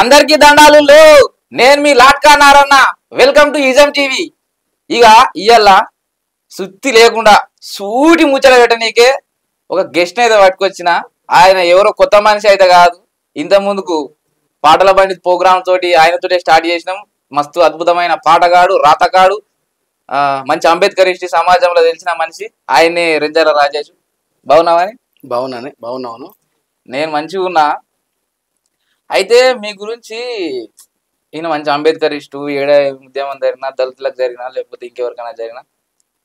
అందరికీ దండాలు. నేను మీ లాట్కా నారన్న. వెల్కమ్ టు ఇజం టీవీ. ఇక ఇయ్యాల సుత్తి లేకుండా సూటి ముచ్చట పెట్టనీకే ఒక గెస్ట్ అయితే పట్టుకొచ్చిన. ఆయన ఎవరో కొత్త మనిషి అయితే కాదు. ఇంత ముందుకు పాటల బండి ప్రోగ్రామ్ తోటి ఆయనతోటే స్టార్ట్ చేసినాం. మస్తు అద్భుతమైన పాటగాడు, రాతగాడు, మంచి అంబేద్కరిస్ట్ సమాజంలో తెలిసిన మనిషి ఆయనే రెంజాల రాజేష్. బాగున్నావని? బాగున్నాను. నేను మంచిగా ఉన్నా. అయితే మీ గురించి ఈయన మంచి అంబేద్కరిస్టు, ఏడ ఉద్యమం జరిగినా, దళితులకు జరిగినా లేకపోతే ఇంకెవరికైనా జరిగినా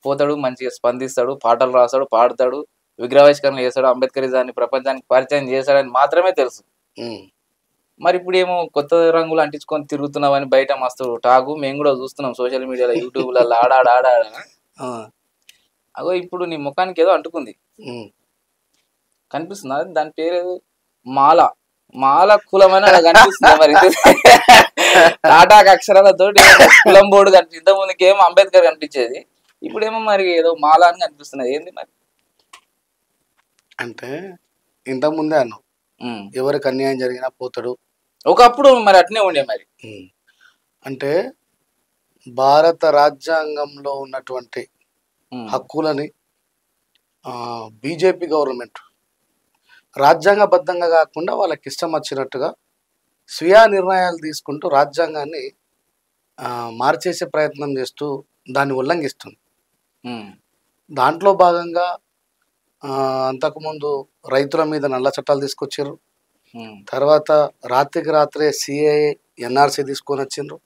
పోతాడు, మంచిగా స్పందిస్తాడు, పాటలు రాస్తాడు, పాడతాడు, విగ్రహావిష్కరణ చేస్తాడు, అంబేద్కరిజాన్ని ప్రపంచానికి పరిచయం చేస్తాడని మాత్రమే తెలుసు. మరి ఇప్పుడు ఏమో కొత్త రంగులు అంటించుకొని తిరుగుతున్నావని బయట మస్తు టాకు. మేము కూడా చూస్తున్నాం సోషల్ మీడియాలో, యూట్యూబ్లలో ఆడాడ అగో ఇప్పుడు నీ ముఖానికి ఏదో అంటుకుంది కనిపిస్తుందా? దాని పేరు మాల కులం అని కనిపిస్తుంది. మరి టాటాక్ అక్షరాలతో కులం బోర్డు కనిపి, ఇంత ముందుకేమో అంబేద్కర్ కనిపించేది, ఇప్పుడేమో మరి ఏదో మాల అని కనిపిస్తున్నది. ఏంది మరి? అంటే ఇంత ముందే అన్నావు ఎవరికి అన్యాయం జరిగినా పోతాడు. ఒకప్పుడు మరి అట్నే ఉండే. మరి అంటే భారత రాజ్యాంగంలో ఉన్నటువంటి హక్కులని బీజేపీ గవర్నమెంట్ రాజ్యాంగబద్ధంగా కాకుండా వాళ్ళకి ఇష్టం వచ్చినట్టుగా స్వీయ నిర్ణయాలు తీసుకుంటూ రాజ్యాంగాన్ని మార్చేసే ప్రయత్నం చేస్తూ దాన్ని ఉల్లంఘిస్తుంది. దాంట్లో భాగంగా అంతకుముందు రైతుల మీద నల్ల చట్టాలు తీసుకొచ్చారు. తర్వాత రాత్రికి రాత్రే సిఏఏ ఎన్ఆర్సీ తీసుకొని వచ్చిండ్రు.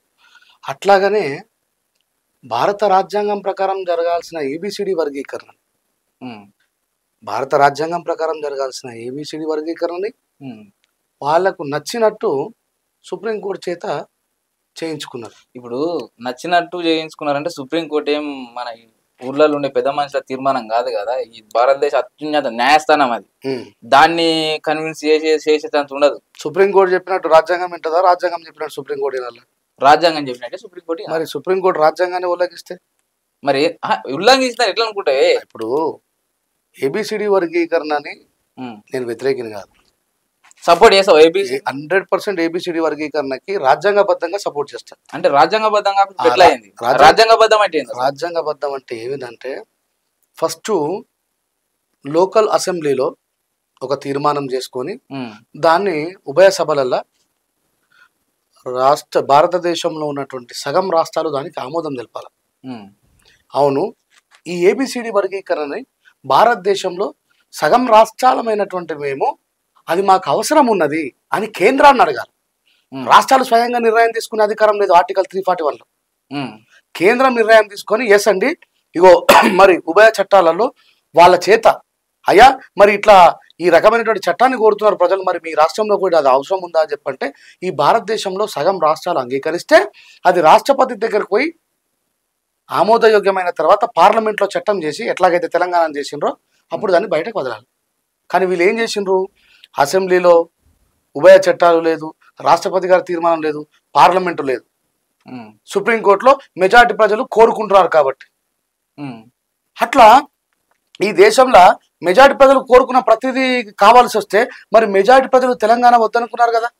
అట్లాగనే భారత రాజ్యాంగం ప్రకారం జరగాల్సిన ఏబిసిడి వర్గీకరణ, భారత రాజ్యాంగం ప్రకారం జరగాల్సిన ఏబిసిడి వర్గీకరణని వాళ్లకు నచ్చినట్టు సుప్రీంకోర్టు చేత చేయించుకున్నారు. ఇప్పుడు నచ్చినట్టు చేయించుకున్నారంటే సుప్రీంకోర్టు ఏం మన ఊర్లలో ఉండే పెద్ద మనుషుల తీర్మానం కాదు కదా. ఈ భారతదేశ అత్యున్నత న్యాయస్థానం అది. దాన్ని కన్విన్స్ చేసేంత ఉండదు. సుప్రీంకోర్టు చెప్పినట్టు రాజ్యాంగం వింటదా? రాజ్యాంగం చెప్పినట్టు సుప్రీంకోర్టు వినాలా? రాజ్యాంగం చెప్పినట్టే సుప్రీంకోర్టు. మరి సుప్రీంకోర్టు రాజ్యాంగాన్ని ఉల్లంఘిస్తే మరి ఉల్లంఘిస్తారు ఎట్లా అనుకుంటే? ఇప్పుడు ఏబిసిడి వర్గీకరణని నేను వ్యతిరేకిని కాదు, సపోర్ట్ చేస్తావు. 100% ఏబిసిడి వర్గీకరణకి రాజ్యాంగబద్ధంగా సపోర్ట్ చేస్తాను. అంటే రాజ్యాంగబద్ధంగా ఎట్లా అయింది? రాజ్యాంగబద్ధం అంటే రాజ్యాంగబద్ధం అంటే ఏమిటంటే ఫస్ట్ లోకల్ అసెంబ్లీలో ఒక తీర్మానం చేసుకొని దాన్ని ఉభయ సభలలో భారతదేశంలో ఉన్నటువంటి సగం రాష్ట్రాలు దానికి ఆమోదం తెలపాలి. అవును, ఈ ఏబిసిడి వర్గీకరణని భారతదేశంలో సగం రాష్ట్రాలమైనటువంటి మేము అది మాకు అవసరం ఉన్నది అని కేంద్రాన్ని అడగాలి. రాష్ట్రాలు స్వయంగా నిర్ణయం తీసుకునే అధికారం లేదు ఆర్టికల్ 341లో. కేంద్రం నిర్ణయం తీసుకొని ఎస్ అండి, ఇగో మరి ఉభయ చట్టాలలో వాళ్ళ చేత అయ్యా మరి ఇట్లా ఈ రకమైనటువంటి చట్టాన్ని కోరుతున్నారు ప్రజలు, మరి మీ రాష్ట్రంలో కూడా అది అవసరం ఉందా అని చెప్పంటే ఈ భారతదేశంలో సగం రాష్ట్రాలు అంగీకరిస్తే అది రాష్ట్రపతి దగ్గరకు పోయి ఆమోదయోగ్యమైన తర్వాత పార్లమెంట్లో చట్టం చేసి ఎట్లాగైతే తెలంగాణ చేసిండ్రో అప్పుడు దాన్ని బయటకు వదలాలి. కానీ వీళ్ళు ఏం చేసిండ్రు? అసెంబ్లీలో ఉభయ చట్టాలు లేదు, రాష్ట్రపతి గారి తీర్మానం లేదు, పార్లమెంటు లేదు, సుప్రీంకోర్టులో మెజారిటీ ప్రజలు కోరుకుంటున్నారు కాబట్టి. అట్లా ఈ దేశంలో మెజారిటీ ప్రజలు కోరుకున్న ప్రతిదీ కావాల్సి వస్తే మరి మెజారిటీ ప్రజలు తెలంగాణ వద్దనుకున్నారు కదా.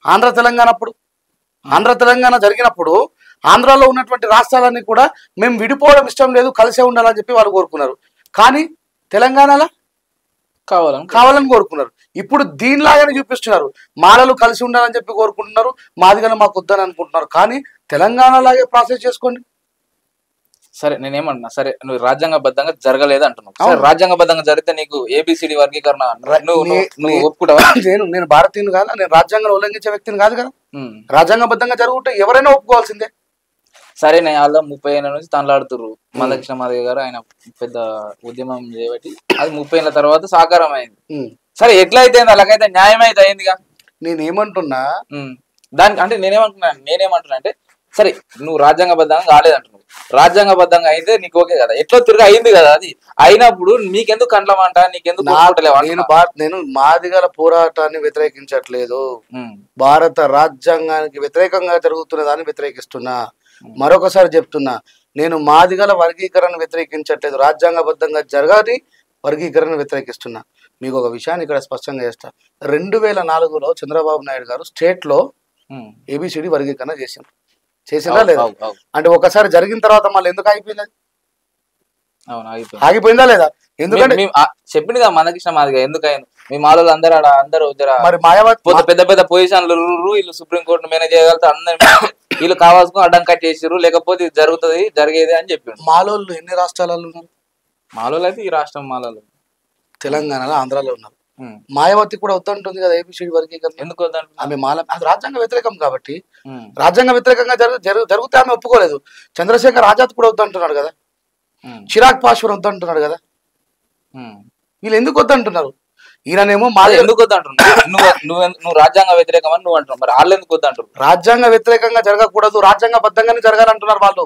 ఆంధ్ర తెలంగాణ అప్పుడు ఆంధ్ర తెలంగాణ జరిగినప్పుడు ఆంధ్రాలో ఉన్నటువంటి రాష్ట్రాలన్నీ కూడా మేము విడిపోవడం ఇష్టం లేదు, కలిసే ఉండాలని చెప్పి వాళ్ళు కోరుకున్నారు. కానీ తెలంగాణలో కావాలని కోరుకున్నారు. ఇప్పుడు దీనిలాగానే చూపిస్తున్నారు, మాలలు కలిసి ఉండాలని చెప్పి కోరుకుంటున్నారు, మాదిగలు మాకు వద్దని అనుకుంటున్నారు. కానీ తెలంగాణలాగే ప్రాసెస్ చేసుకోండి. సరే నేనేమన్నా, సరే నువ్వు రాజ్యాంగబద్ధంగా జరగలేదు అంటున్నావు. సరే రాజ్యాంగబద్ధంగా జరిగితే నీకు ఏబిసిడి వర్గీకరణ నువ్వు ఒప్పుకుంటావా? నేను భారతీయుని కాదు, నేను రాజ్యాంగం ఉల్లంఘించే వ్యక్తిని కాదు కదా. రాజ్యాంగబద్ధంగా జరుగుంటే ఎవరైనా ఒప్పుకోవాల్సిందే. సరే నేను వాళ్ళు 30 ఏళ్ళ నుంచి తనలాడుతుర్రు. మందకృష్ణ మాదిగ గారు ఆయన పెద్ద ఉద్యమం చేయబట్టి అది 30 ఏళ్ళ తర్వాత సాకారం అయింది. సరే ఎట్లా అయితే అలాగైతే న్యాయం అయితే అయిందిగా. నేనేమంటున్నా దానికి అంటే నేనేమంటున్నా అంటే సరే నువ్వు రాజ్యాంగబద్ధంగా కాలేదంటున్నావు, రాజ్యాంగబద్ధంగా అయితే నీకు ఓకే కదా, ఎట్లా తిరిగి అయింది కదా. అది అయినప్పుడు నీకెందుకు కండ్లమంట, నీకెందుకు? నేను మాదిగల పోరాటాన్ని వ్యతిరేకించట్లేదు, భారత రాజ్యాంగానికి వ్యతిరేకంగా జరుగుతున్న దాన్ని వ్యతిరేకిస్తున్నా. మరొకసారి చెప్తున్నా, నేను మాదిగల వర్గీకరణ వ్యతిరేకించట్లేదు, రాజ్యాంగబద్ధంగా జరగాలి, వర్గీకరణ వ్యతిరేకిస్తున్నా. మీకు ఒక విషయాన్ని ఇక్కడ స్పష్టంగా చేస్తా. 2004లో చంద్రబాబు నాయుడు గారు స్టేట్లో ఏబిసిడి వర్గీకరణ చేసిందా లేదా? అంటే ఒకసారి జరిగిన తర్వాత మళ్ళీ ఎందుకు ఆగిపోయింది? ఆగిపోయిందా లేదా? ఎందుకంటే చెప్పింది కదా మనకృష్ణ మాదిగా ఎందుకైంది మీ మాలో అందరూ మరి మాయావతి పెద్ద పెద్ద పొజిషన్లు వీళ్ళు సుప్రీంకోర్టు మేనేజ్ చేయగలుగుతారు, అందరు వీళ్ళు కావాల్సుకుని అడ్డం కట్టేసారు, లేకపోతే ఇది జరుగుతుంది జరిగేది అని చెప్పిండు. మాలోళ్ళు ఎన్ని రాష్ట్రాలలో ఉన్నారు? మాలో అయితే ఈ రాష్ట్రం మాలలో తెలంగాణలో, ఆంధ్రాలో ఉన్నారు. మాయావతి కూడా వద్దంటుంది కదా ఏబిసిడి వర్గీకరణ. ఎందుకు వద్దంటుంది? ఆమె అది రాజ్యాంగ వ్యతిరేకం కాబట్టి, రాజ్యాంగ వ్యతిరేకంగా జరిగితే ఆమె ఒప్పుకోలేదు. చంద్రశేఖర్ ఆజాద్ కూడా వద్దంటున్నాడు కదా, చిరాగ్ పాశ్వర్ వద్దంటున్నాడు కదా. వీళ్ళు ఎందుకు వద్దంటున్నారు? ఈయననేమో ఎందుకు వద్దంటున్నారు? నువ్వు రాజ్యాంగ వ్యతిరేకం అని నువ్వు అంటున్నావు, మరి వాళ్ళు ఎందుకు వద్దంటారు? రాజ్యాంగ వ్యతిరేకంగా జరగకూడదు, రాజ్యాంగబద్ధంగానే జరగాలంటున్నారు వాళ్ళు.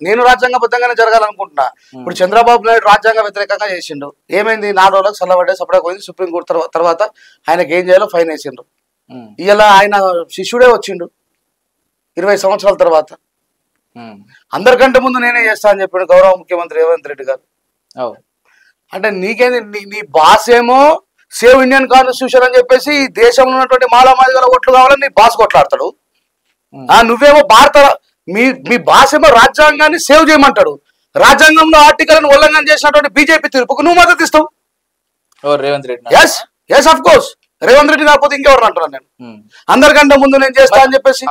నేను రాజ్యాంగబద్ధంగానే జరగాలనుకుంటున్నా. ఇప్పుడు చంద్రబాబు నాయుడు రాజ్యాంగ వ్యతిరేకంగా చేసిండు, ఏమైంది? 4 రోజులకు చల్లబడ్డే సపరేట్ పోయింది సుప్రీంకోర్టు. తర్వాత ఆయనకి ఏం చేయాలో ఫైన్ వేసిండు. ఇలా ఆయన శిష్యుడే వచ్చిండు 20 సంవత్సరాల తర్వాత. అందరికంటే ముందు నేనే చేస్తా అని చెప్పాడు గౌరవ ముఖ్యమంత్రి రేవంత్ రెడ్డి గారు. అంటే నీకేంది? నీ బాస్ ఏమో సేవ్ ఇండియన్ కాన్స్టిట్యూషన్ అని చెప్పేసి ఈ దేశంలో ఉన్నటువంటి మాలామాదిగల ఓట్లు కావాలని నీ బాస్ కొట్లాడతాడు. నువ్వేమో మీ బాస్ ఏమో రాజ్యాంగాన్ని సేవ్ చేయమంటాడు. రాజ్యాంగంలో ఆర్టికల్ ఉల్లంఘన చేసినటువంటి బీజేపీ తీర్పుకు నువ్వు మద్దతు ఇస్తావు. Revanth Reddy yes of course. Revanth Reddy కాకపోతే ఇంకెవరు అంటున్నాను నేను. అందరికంటే ముందు నేను చేస్తా అని చెప్పేసి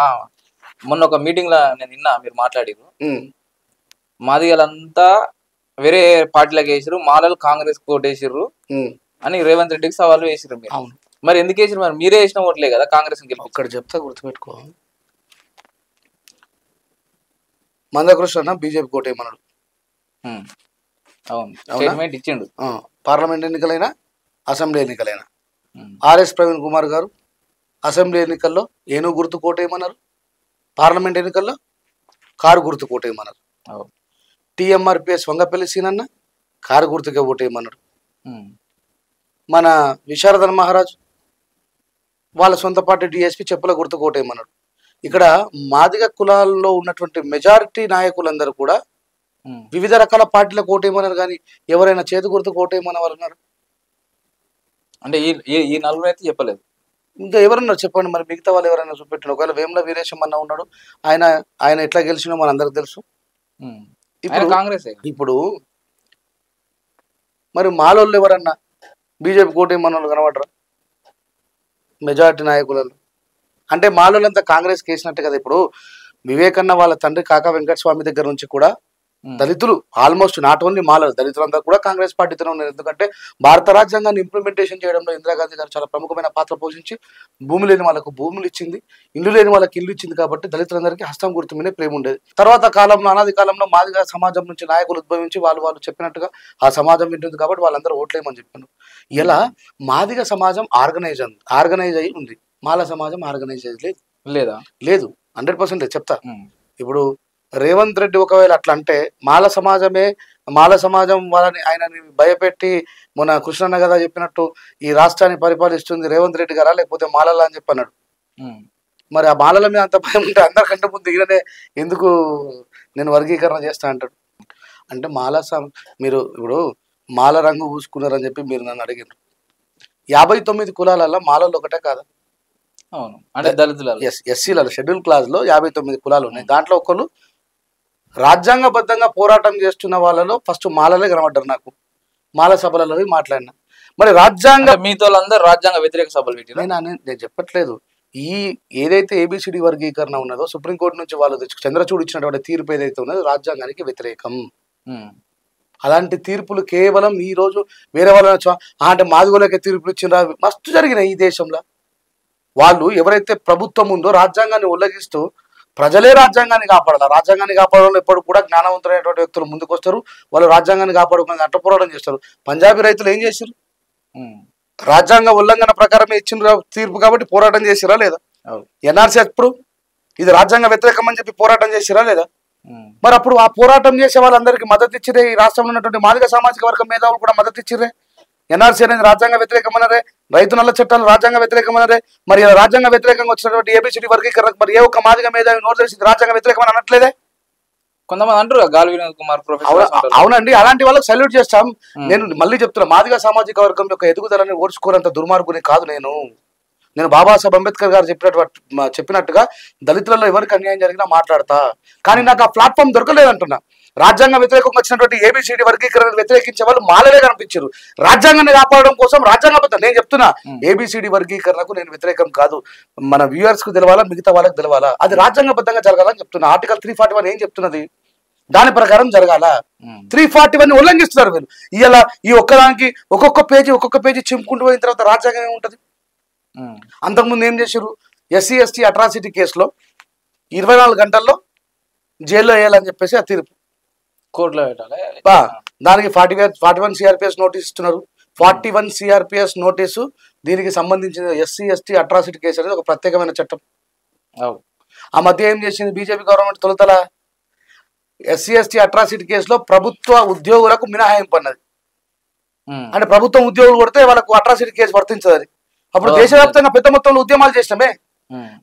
మొన్న ఒక మీటింగ్ లో నేను విన్నా మీరు మాట్లాడారు, మాదిగలంతా వేరే పార్టీలకు వేసారు, మాలలు కాంగ్రెస్ కోటేసారు అని రేవంత్ రెడ్డికి సవాల్ వేసారు. మరి ఎందుకు వేసారు? మరి మీరే వేసిన ఓట్లే కదా కాంగ్రెస్. ఇక్కడ చెప్తా గుర్తుపెట్టుకో. మందకృష్ణ బీజేపీ కోటేయమన్నాడు, ఇచ్చిండు. పార్లమెంట్ ఎన్నికలైనా అసెంబ్లీ ఎన్నికలైనా. ఆర్ఎస్ ప్రవీణ్ కుమార్ గారు అసెంబ్లీ ఎన్నికల్లో ఏనుగు గుర్తు కోటేయమన్నారు, పార్లమెంట్ ఎన్నికల్లో కారు గుర్తు కోటేయమన్నారు. టిఎంఆర్పిఎస్ వంగపల్లి సీనన్న కారు గుర్తుకే ఓటేయమన్నాడు. మన విశారదన్ మహారాజ్ వాళ్ళ సొంత పార్టీ డిఎస్పీ చెప్పుల గుర్తు కోటేయమన్నాడు. ఇక్కడ మాదిగ కులాల్లో ఉన్నటువంటి మెజారిటీ నాయకులందరూ కూడా వివిధ రకాల పార్టీలకు ఓటేయమన్నారు, కానీ ఎవరైనా చేతి గుర్తు కోటేయమన్న వాళ్ళు ఉన్నారు అంటే ఈ నలుగురు అయితే చెప్పలేదు. ఇంకా ఎవరన్నారు చెప్పండి? మరి మిగతా వాళ్ళు ఎవరైనా చూపెట్టిన? ఒకవేళ వేముల వీరేశం అన్న ఉన్నాడు, ఆయన ఎట్లా గెలిచినో మన అందరికి తెలుసు. ఇప్పుడు కాంగ్రెస్ ఇప్పుడు మరి మాలోళ్ళు ఎవరన్నా బీజేపీ కోటేయమన్న వాళ్ళు కనబడరా మెజారిటీ నాయకులలో? అంటే మాలోళ్ళంతా కాంగ్రెస్ కేసినట్టే కదా. ఇప్పుడు వివేకన్న వాళ్ళ తండ్రి కాకా వెంకటస్వామి దగ్గర నుంచి కూడా దళితులు ఆల్మోస్ట్ నాట్ ఓన్లీ మాలలు, దళితులంతా కూడా కాంగ్రెస్ పార్టీతోనే ఉన్నారు. ఎందుకంటే భారత రాజ్యాంగాన్ని ఇంప్లిమెంటేషన్ చేయడంలో ఇందిరాగాంధీ గారు చాలా ప్రముఖమైన పాత్ర పోషించి భూమి లేని వాళ్ళకు భూములు ఇచ్చింది, ఇల్లు లేని వాళ్ళకి ఇల్లు ఇచ్చింది. కాబట్టి దళితులందరికీ హస్తం గుర్తు మీదే ప్రేమ ఉండేది. తర్వాత కాలంలో అనాది కాలంలో మాదిగ సమాజం నుంచి నాయకులు ఉద్భవించి వాళ్ళు చెప్పినట్టుగా ఆ సమాజం వింటుంది కాబట్టి వాళ్ళందరూ ఓట్లేమని చెప్పాను. ఇలా మాదిగ సమాజం ఆర్గనైజ్ అయి ఉంది, మాల సమాజం ఆర్గనైజ్ లేదు. 100% లేదు. చెప్తా. ఇప్పుడు రేవంత్ రెడ్డి ఒకవేళ అట్లా అంటే మాల సమాజం వాళ్ళని ఆయనని భయపెట్టి మొన్న కృష్ణన్న కదా చెప్పినట్టు ఈ రాష్ట్రాన్ని పరిపాలిస్తుంది రేవంత్ రెడ్డి గారా లేకపోతే మాలలా అని చెప్పి అన్నాడు. మరి ఆ మాలల మీద అంత భయం ఉంటే అందరికంటే ముందు ఈయననే ఎందుకు నేను వర్గీకరణ చేస్తా అంటాడు? అంటే మీరు ఇప్పుడు మాల రంగు పూసుకున్నారని చెప్పి మీరు నన్ను అడిగారు. 59 కులాలలో మాలలు ఒకటే కాదా? అవును. అంటే దళితులలో ఎస్సీలలో షెడ్యూల్ క్లాస్ లో 59 కులాలు ఉన్నాయి. దాంట్లో ఒకళ్ళు రాజ్యాంగబద్ధంగా పోరాటం చేస్తున్న వాళ్ళలో ఫస్ట్ మాలలే కనబడ్డారు. నాకు మాల సభలలో మాట్లాడినా. మరి మీతో అందరూ రాజ్యాంగ వ్యతిరేక సభలు పెట్టిన నేను చెప్పట్లేదు. ఏదైతే ఏబిసిడి వర్గీకరణ ఉన్నదో సుప్రీంకోర్టు నుంచి వాళ్ళు చంద్రచూడ్ ఇచ్చినటువంటి తీర్పు ఏదైతే ఉన్నదో రాజ్యాంగానికి వ్యతిరేకం. అలాంటి తీర్పులు కేవలం ఈ రోజు వేరే వాళ్ళ అంటే మాదిగోళ్ళకే తీర్పులు ఇచ్చిన మస్తు జరిగినాయి ఈ దేశంలో. వాళ్ళు ఎవరైతే ప్రభుత్వం ఉందో రాజ్యాంగాన్ని ఉల్లంఘిస్తూ ప్రజలే రాజ్యాంగాన్ని కాపాడాలి. రాజ్యాంగాన్ని కాపాడడంలో ఎప్పుడు కూడా జ్ఞానవంతులైనటువంటి వ్యక్తులు ముందుకు వస్తారు. వాళ్ళు రాజ్యాంగాన్ని కాపాడుకుని అట్ట పోరాటం చేస్తారు. పంజాబీ రైతులు ఏం చేశారు? రాజ్యాంగ ఉల్లంఘన ప్రకారమే ఇచ్చిన తీర్పు కాబట్టి పోరాటం చేసిరా లేదా? ఎన్ఆర్సీ ఎప్పుడు ఇది రాజ్యాంగ వ్యతిరేకం అని చెప్పి పోరాటం చేసిరా లేదా? మరి అప్పుడు ఆ పోరాటం చేసే వాళ్ళందరికీ మద్దతు ఇచ్చిరే. ఈ రాష్ట్రంలో ఉన్నటువంటి మాదిగ సామాజిక వర్గం మేధావులు కూడా మద్దతు ఇచ్చిరే. ఎన్ఆర్సీ అనేది రాజ్యాంగ వ్యతిరేకమన్నారే, రైతు నల్ల చట్టాలు రాజ్యాంగ వ్యతిరేకమన్నారే. మరి రాజ్యాంగ వ్యతిరేకంగా వచ్చినటువంటి ఏబిసిడి వర్గీకరణ మరి ఏ ఒక్క మాదిగ మేధావి నోరు తెలిసి రాజ్యాంగ వ్యతిరేకమని అనట్లేదే. కొంతమంది అంటారు గాలి వినోద్ కుమార్ ప్రొఫెసర్. అవునండి, అలాంటి వాళ్ళకి సల్యూట్ చేస్తాం. నేను మళ్ళీ చెప్తున్నా, మాదిగ సామాజిక వర్గం యొక్క ఎదుగుదలని ఓర్చుకోనంత దుర్మార్గుని కాదు నేను బాబాసాహెబ్ అంబేద్కర్ గారు చెప్పినట్టుగా దళితులలో ఎవరికి అన్యాయం జరిగినా మాట్లాడతా. కానీ నాకు ఆ ప్లాట్ఫామ్ దొరకలేదంటున్నా. రాజ్యాంగ వ్యతిరేకంగా వచ్చినటువంటి ఏబిసిడి వర్గీకరణ వ్యతిరేకించే వాళ్ళు మాలలే కనిపించారు. రాజ్యాంగాన్ని కాపాడడం కోసం రాజ్యాంగబద్ధ నేను చెప్తున్నా, ఏబిసిడి వర్గీకరణకు నేను వ్యతిరేకం కాదు. మన వ్యూవర్స్ కు తెలవాలా, మిగతా వాళ్ళకి తెలవాలా, అది రాజ్యాంగబద్ధంగా జరగాలని చెప్తున్నా. ఆర్టికల్ 341 ఏం చెప్తున్నది, దాని ప్రకారం జరగాల. 341 ఉల్లంఘిస్తున్నారు వీళ్ళు. ఇలా ఈ ఒక్కదానికి ఒక్కొక్క పేజీ చింపుకుంటూ పోయిన తర్వాత రాజ్యాంగం ఏముంటది? అంతకుముందు ఏం చేశారు, ఎస్సీ ఎస్టీ అట్రాసిటీ కేసులో 24 గంటల్లో జైల్లో వేయాలని చెప్పేసి ఆ తీర్పు కోర్టులో పెట్టాలి. దానికి 41 సిఆర్పిఎస్ నోటీస్ ఇస్తున్నారు. 41 సిఆర్పిఎస్ నోటీసు. దీనికి సంబంధించిన ఎస్సీ ఎస్టీ అట్రాసిటీ కేసు అనేది ఒక ప్రత్యేకమైన చట్టం. ఆ మధ్య ఏం చేసింది బీజేపీ గవర్నమెంట్, తొలుతల ఎస్సీ ఎస్టీ అట్రాసిటీ కేసులో ప్రభుత్వ ఉద్యోగులకు మినహాయింపు అన్నది. అంటే ప్రభుత్వం ఉద్యోగులు కొడితే వాళ్ళకు అట్రాసిటీ కేసు వర్తించదు. అప్పుడు దేశవ్యాప్తంగా పెద్ద మొత్తంలో ఉద్యమాలు చేసినామే.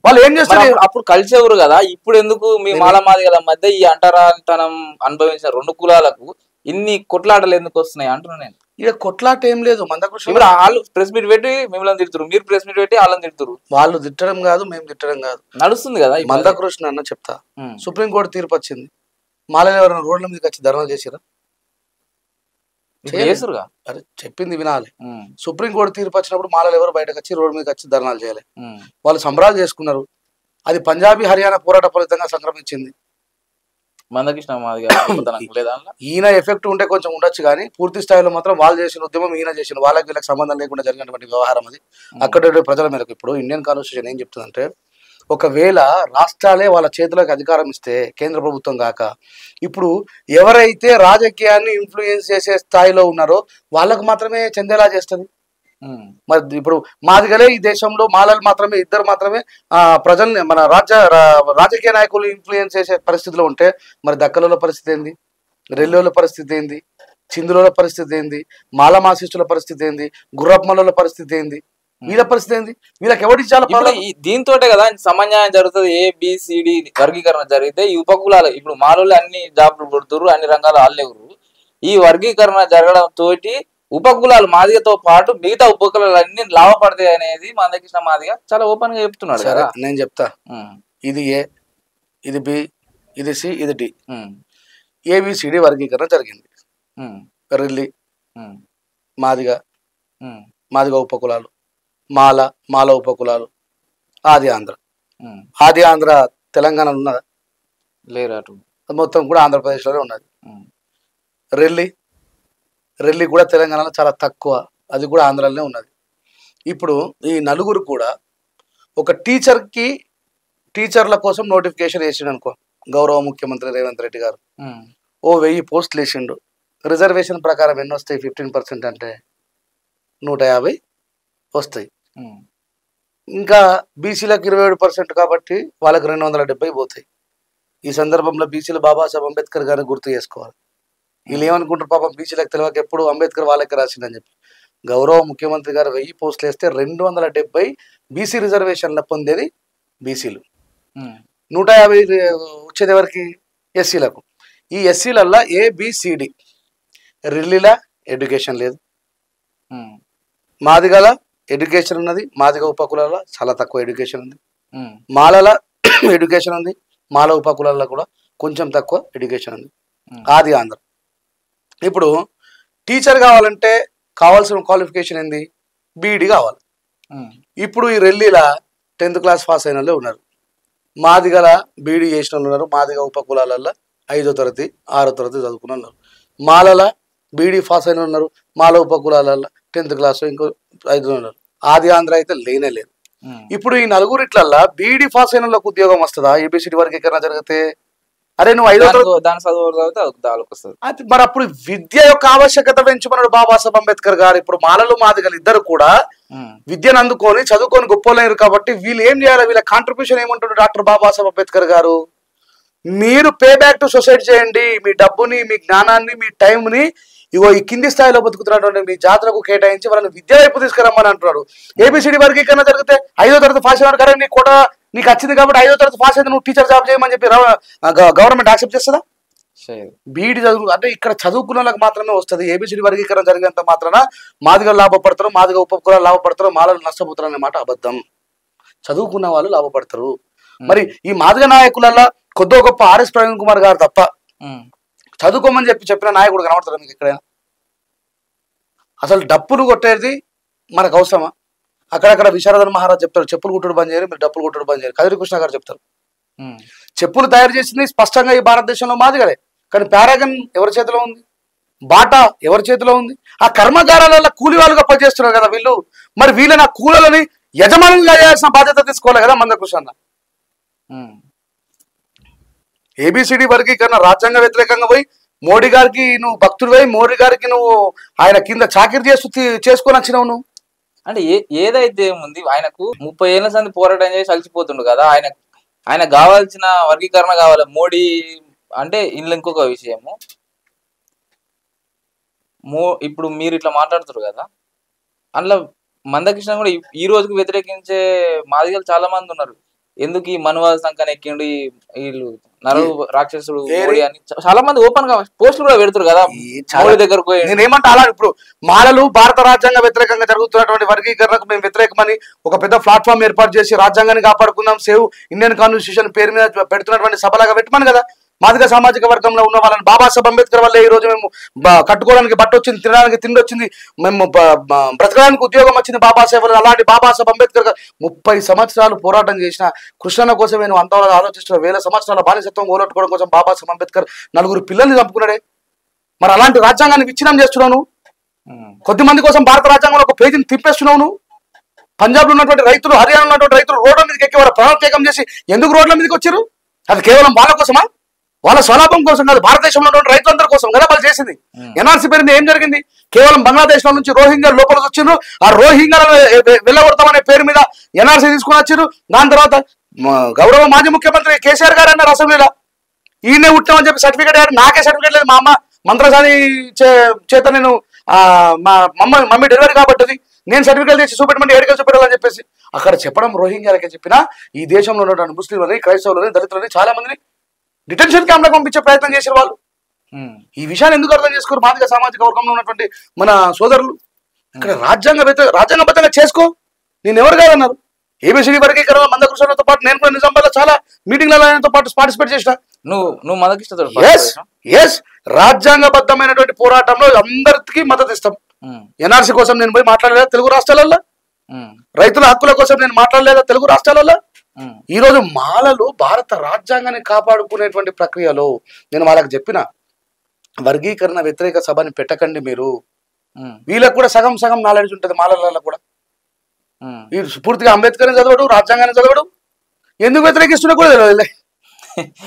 వాళ్ళు ఏం చేస్తారు, అప్పుడు కలిసేవారు కదా. ఇప్పుడు ఎందుకు మీ మాలమాదిగల మధ్య ఈ అంటరానితనం అనుభవించిన రెండు కులాలకు ఇన్ని కొట్లాటలు ఎందుకు వస్తున్నాయి అంటున్నా నేను. ఇక కొట్లాట ఏం లేదు. మందకృష్ణ వాళ్ళు ప్రెస్ మీట్ పెట్టి మిమ్మల్ని తిడుతురు, మీరు ప్రెస్ మీట్ పెట్టి వాళ్ళని తిడుతురు. వాళ్ళు తిట్టడం కాదు, మేము తిట్టడం కాదు, నడుస్తుంది కదా. మందకృష్ణ అన్న చెప్తా, సుప్రీంకోర్టు తీర్పు వచ్చింది. మాలలు ఎవరైనా రోడ్ల మీదకి వచ్చి ధర్నాలు చేసిరా? అరే చెప్పింది వినాలి. సుప్రీంకోర్టు తీర్పు వచ్చినప్పుడు మాలలు ఎవరు బయటకు వచ్చి రోడ్డు మీదకి వచ్చి ధర్నాలు చేయాలి? వాళ్ళు సంబరాలు చేసుకున్నారు. అది పంజాబీ హర్యానా పోరాట ఫలితంగా సంక్రమించింది. ఈయన ఎఫెక్ట్ ఉంటే కొంచెం ఉండొచ్చు, కానీ పూర్తి స్థాయిలో మాత్రం వాళ్ళు చేసిన ఉద్యమం ఈయన చేసిన, వాళ్ళకి వీళ్ళకి సంబంధం లేకుండా జరిగినటువంటి వ్యవహారం అది. అక్కడ ప్రజల మేరకు ఇప్పుడు ఇండియన్ కాన్స్టిట్యూషన్ ఏం చెప్తుందంటే, ఒకవేళ రాష్ట్రాలే వాళ్ళ చేతులకు అధికారం ఇస్తే, కేంద్ర ప్రభుత్వం కాక, ఇప్పుడు ఎవరైతే రాజకీయాన్ని ఇన్ఫ్లుయెన్స్ చేసే స్థాయిలో ఉన్నారో వాళ్ళకు మాత్రమే చెందేలా చేస్తుంది. మరి ఇప్పుడు మాదిగలే ఈ దేశంలో మాలలు మాత్రమే, ఇద్దరు మాత్రమే ప్రజల్ని మన రాజకీయ నాయకులు ఇన్ఫ్లుయెన్స్ చేసే పరిస్థితిలో ఉంటే, మరి దక్కల పరిస్థితి ఏంది, రెల్లోల పరిస్థితి ఏంది, చిందుల పరిస్థితి ఏంది, మాలమాశిష్టుల పరిస్థితి ఏంది, గుర్రప్పమల పరిస్థితి ఏంది, వీళ్ళ పరిస్థితి ఏంది? వీళ్ళకి ఎవరికి చాలా దీంతో కదా సమన్యాయం జరుగుతుంది. ఏబిసిడి వర్గీకరణ జరిగితే ఈ ఉపకులాలు ఇప్పుడు మాలోళ్ళు అన్ని జాబ్లు కొడుతురు, అన్ని రంగాలు ఆళ్ళెవరు. ఈ వర్గీకరణ జరగడం తోటి ఉపకులాలు మాదిగతో పాటు మిగతా ఉపకులాలు అన్ని లాభపడతాయి అనేది మందకృష్ణ మాదిగ చాలా ఓపెన్ గా చెప్తున్నాడు కదా. నేను చెప్తా, ఇది ఏ, ఇది బి, ఇది సి, ఇది డి. ఏబిసిడి వర్గీకరణ జరిగింది. రెల్లి మాదిగ, మాదిగ ఉపకులాలు, మాల ఉపకులాలు, ఆది ఆంధ్ర తెలంగాణలో ఉన్నదా? లేరు, అటు మొత్తం కూడా ఆంధ్రప్రదేశ్లోనే ఉన్నది. రెల్లి కూడా తెలంగాణలో చాలా తక్కువ, అది కూడా ఆంధ్రాలోనే ఉన్నది. ఇప్పుడు ఈ నలుగురు కూడా ఒక టీచర్ల కోసం నోటిఫికేషన్ వేసిండు అనుకో, గౌరవ ముఖ్యమంత్రి రేవంత్ రెడ్డి గారు 1000 పోస్టులు వేసిండు. రిజర్వేషన్ ప్రకారం ఎన్ని వస్తాయి? 15% అంటే 150 వస్తాయి. ఇంకా బీసీలకు 27% కాబట్టి వాళ్ళకి 270 పోతాయి. ఈ సందర్భంలో బీసీలు బాబాసాహెబ్ అంబేద్కర్ గారిని గుర్తు చేసుకోవాలి. వీళ్ళు ఏమనుకుంటారు, పాపం బీసీలకు తెలియక ఎప్పుడు అంబేద్కర్ వాళ్ళకి రాసిందని చెప్పి. గౌరవ ముఖ్యమంత్రి గారు 1000 పోస్టులు వేస్తే 270 బీసీ రిజర్వేషన్ల పొందేది బీసీలు. 150 వచ్చేది ఎవరికి? ఎస్సీలకు. ఈ ఎస్సీలల్లా ఏబిసిడి, రెల్లిల ఎడ్యుకేషన్ లేదు, మాదిగల ఎడ్యుకేషన్ ఉన్నది, మాదిగ ఉపకులాల చాలా తక్కువ ఎడ్యుకేషన్ ఉంది, మాలల ఎడ్యుకేషన్ ఉంది, మాల ఉపకులాల్లో కూడా కొంచెం తక్కువ ఎడ్యుకేషన్ ఉంది. ఆది ఆంధ్ర. ఇప్పుడు టీచర్ కావాలంటే కావాల్సిన క్వాలిఫికేషన్ ఏంది? బీఈడి కావాలి. ఇప్పుడు ఈ రెల్లిల 10th క్లాస్ పాస్ అయిన వాళ్ళే ఉన్నారు, మాదిగల బీఈడి చేసిన వాళ్ళు ఉన్నారు, మాదిగ ఉపకులాలల్లో 5వ తరగతి 6వ తరగతి చదువుకున్న ఉన్నారు, మాలల బీఈడి పాస్ అయిన ఉన్నారు, మాల ఉపకులాలల్లో 10th క్లాస్ ఇంకో 5 ఉన్నారు. ఆది ఆంధ్ర అయితే లేనే లేదు. ఇప్పుడు ఈ నలుగురిట్లల్లా బీఈడి పాస్ అయిన వాళ్ళకు ఉద్యోగం వస్తుందా ఏబిసిడి వర్గీకరణ జరిగితే? అరే నువ్వు 5వ తరగతి మరి అప్పుడు విద్య యొక్క ఆవశ్యకత పెంచుకున్నాడు బాబాసాహెబ్ అంబేద్కర్ గారు. ఇప్పుడు మాలలు మాదిగలు ఇద్దరు కూడా విద్యను అందుకొని చదువుకొని గొప్పలేరు కాబట్టి వీళ్ళు ఏం చేయాలి? వీళ్ళ కాంట్రిబ్యూషన్ ఏమంటాడు డాక్టర్ బాబాసాహెబ్ అంబేద్కర్ గారు? మీరు పే బ్యాక్ టు సొసైటీ చేయండి. మీ డబ్బుని, మీ జ్ఞానాన్ని, మీ టైంని ఇగో ఈ కింది స్థాయిలో బతుకుతున్నటువంటి మీ జాతరకు కేటాయించి వాళ్ళని విద్య వైపు తీసుకురమ్మని అంటున్నాడు. ఏబిసిడి వర్గీకరణ జరిగితే 5వ తరగతి పాస్ అయినాడు కదా, నీ కోట నీకు వచ్చింది కాబట్టి 5వ తరగతి పాస్ అయితే నువ్వు టీచర్ జాబ్ చేయమని చెప్పి గవర్నమెంట్ యాక్సెప్ట్ చేస్తుందా? బీఈడి చదువు అంటే ఇక్కడ చదువుకున్న వాళ్ళకి మాత్రమే వస్తుంది. ఏబిసిడి వర్గీకరణ జరిగినంత మాత్రాన మాదిగలు లాభపడతారు, మాదిగ ఉపకులాలు లాభపడతారు, మాలలు నష్టపోతారు అనే మాట అబద్ధం. చదువుకున్న వాళ్ళు లాభపడతారు. మరి ఈ మాదిగ నాయకులలో కొద్దో గొప్ప ఆర్ఎస్ ప్రవీణ్ కుమార్ గారు తప్ప చదువుకోమని చెప్పిన నాయకుడు కనబడతారు మీకు ఎక్కడైనా? అసలు డప్పులు కొట్టేది మనకు అవసరమా? అక్కడక్కడ విశారదన్ మహారాజ్ చెప్తారు, చెప్పులు కుట్టుడు బంద్ చేయరు, మీరు డప్పులు కుట్టుడు బంద్ చేయరు. కదిరి కృష్ణ గారు చెప్తారు, చెప్పులు తయారు చేసింది స్పష్టంగా ఈ భారతదేశంలో మాదిగలే. కానీ పారాగన్ ఎవరి చేతిలో ఉంది? బాటా ఎవరి చేతిలో ఉంది? ఆ కర్మగారాలలో కూలి వాళ్ళుగా పనిచేస్తున్నారు కదా వీళ్ళు. మరి వీళ్ళని ఆ కూలీలని యజమానులుగా చేయాల్సిన బాధ్యత తీసుకోవాలి కదా మందకృష్ణ. ఏబిసిడి వర్గీకరణ రాజ్యాంగ వ్యతిరేకంగా పోయి మోడీ గారికి నువ్వు భక్తుడివై, మోడీ గారికి నువ్వు ఆయన కింద చాకిరి చేసుకొని వచ్చినావు నువ్వు. అంటే ఏదైతే ఉంది, ఆయనకు 30 ఏళ్ల సంది పోరాటం చేసి అలసిపోతుండు కదా. ఆయన కావాల్సిన వర్గీకరణ కావాలి. మోడీ అంటే ఇందులో ఇంకొక విషయము, ఇప్పుడు మీరు ఇట్లా మాట్లాడుతారు కదా, అందులో మందకృష్ణ కూడా ఈ రోజుకు వ్యతిరేకించే మాదిగలు చాలా మంది ఉన్నారు. ఎందుకు ఈ మనువాద సంఖ్యను ఎక్కిండు, వీళ్ళు నరు రాక్షసుడు మోడీ అని చాలా మంది ఓపెన్ గా పోస్టులు కూడా పెడుతురు కదా మోడీ దగ్గరకు. నేను ఏమంటా, అలా ఇప్పుడు మాలలు భారత రాజ్యాంగ వ్యతిరేకంగా జరుగుతున్నటువంటి వర్గీకరణకు మేము వ్యతిరేకమని ఒక పెద్ద ప్లాట్ఫామ్ ఏర్పాటు చేసి రాజ్యాంగాన్ని కాపాడుకుందాం, సేవ్ ఇండియన్ కాన్స్టిట్యూషన్ పేరు మీద పెడుతున్నటువంటి సభలాగా పెట్టమని కదా. మాదిగ సామాజిక వర్గంలో ఉన్న వాళ్ళని బాబాసాహెబ్ అంబేద్కర్ వల్లే ఈ రోజు మేము కట్టుకోవడానికి బట్ట వచ్చింది, తినడానికి తిండి వచ్చింది, మేము బ్రతకడానికి ఉద్యోగం వచ్చింది బాబాసాహెబ్. అలాంటి బాబాసాహెబ్ అంబేద్కర్ 30 సంవత్సరాలు పోరాటం చేసిన కృష్ణ కోసం నేను అంత ఆలోచిస్తున్న 1000 సంవత్సరాల బానిసత్వం ఓలట్టుకోవడం కోసం బాబాసాహెబ్ అంబేద్కర్ 4 పిల్లల్ని చంపుకున్నాడే. మరి అలాంటి రాజ్యాంగాన్ని విచ్ఛిన్నం చేస్తున్నావు. కొద్ది మంది కోసం భారత రాజ్యాంగంలో ఒక పేజీని తిప్పేస్తున్నావు. పంజాబ్ లో ఉన్నటువంటి రైతులు, హర్యానా ఉన్నటువంటి రైతులు రోడ్ల మీదకి ఎక్కి వాళ్ళ ప్రాణత్యాగం చేసి ఎందుకు రోడ్ల మీదకి వచ్చారు? అది కేవలం వాళ్ళ కోసమా? వాళ్ళ స్వలాభం కోసం కాదు, భారతదేశంలో ఉన్నటువంటి రైతులందరి కోసం కదా వాళ్ళు చేసింది. ఎన్ఆర్సీ పేరుంది ఏం జరిగింది? కేవలం బంగ్లాదేశ్ లో నుంచి రోహింగ్యా లోపలికి వచ్చిండ్రు, ఆ రోహింగ్యా వెళ్ళగొడతామనే పేరు మీద ఎన్ఆర్సీ తీసుకుని వచ్చారు. దాని తర్వాత గౌరవ మాజీ ముఖ్యమంత్రి కేసీఆర్ గారు అన్నారు అసెంబ్లీలో, ఈయనే ఉట్టామని చెప్పి సర్టిఫికేట్ అయ్యారు. నాకే సర్టిఫికేట్ లేదు, మా అమ్మ మంత్రసాని చేత నేను మా మమ్మీ డెలివరీ కాబట్టి నేను సర్టిఫికేట్ తెచ్చి చూపెట్టమంటే ఏడికలు చూపెట్టాలని చెప్పేసి అక్కడ చెప్పడం రోహింగ్యాలకే చెప్పినా ఈ దేశంలో ఉన్నటువంటి ముస్లింలని, క్రైస్తవులని, దళితులని చాలా మందిని డిటెన్షన్ క్యాంప్లకు పంపించే ప్రయత్నం చేసిన వాళ్ళు. ఈ విషయాన్ని ఎందుకు అర్థం చేసుకోరు మాదిగ సామాజిక వర్గంలో ఉన్నటువంటి మన సోదరులు? ఇక్కడ రాజ్యాంగబద్ధంగా చేసుకో, నేను ఎవరు కాదన్నారు. ఏబిసిడి వర్గీకరణ మందకృష్ణతో పాటు నేను కూడా నిజామాబాద్లో చాలా మీటింగ్లతో పాటు పార్టిసిపేట్ చేసిన. నువ్వు మందకృష్ణతో రాజ్యాంగబద్ధమైనటువంటి పోరాటంలో అందరికీ మద్దతు ఇస్తాం. ఎన్ఆర్సీ కోసం నేను పోయి మాట్లాడలేదా తెలుగు రాష్ట్రాలలో? రైతుల హక్కుల కోసం నేను మాట్లాడలేదా తెలుగు రాష్ట్రాలలో? ఈ రోజు మాలలు భారత రాజ్యాంగాన్ని కాపాడుకునేటువంటి ప్రక్రియలో నేను వాళ్ళకి చెప్పిన వర్గీకరణ వ్యతిరేక సభని పెట్టకండి మీరు. వీళ్ళకి కూడా సగం సగం నాలెడ్జ్ ఉంటుంది మాలలలో కూడా. వీడు పూర్తిగా అంబేద్కర్ చదవడు, రాజ్యాంగాన్ని చదవడు, ఎందుకు వ్యతిరేకిస్తున్నా కూడా తెలియదు.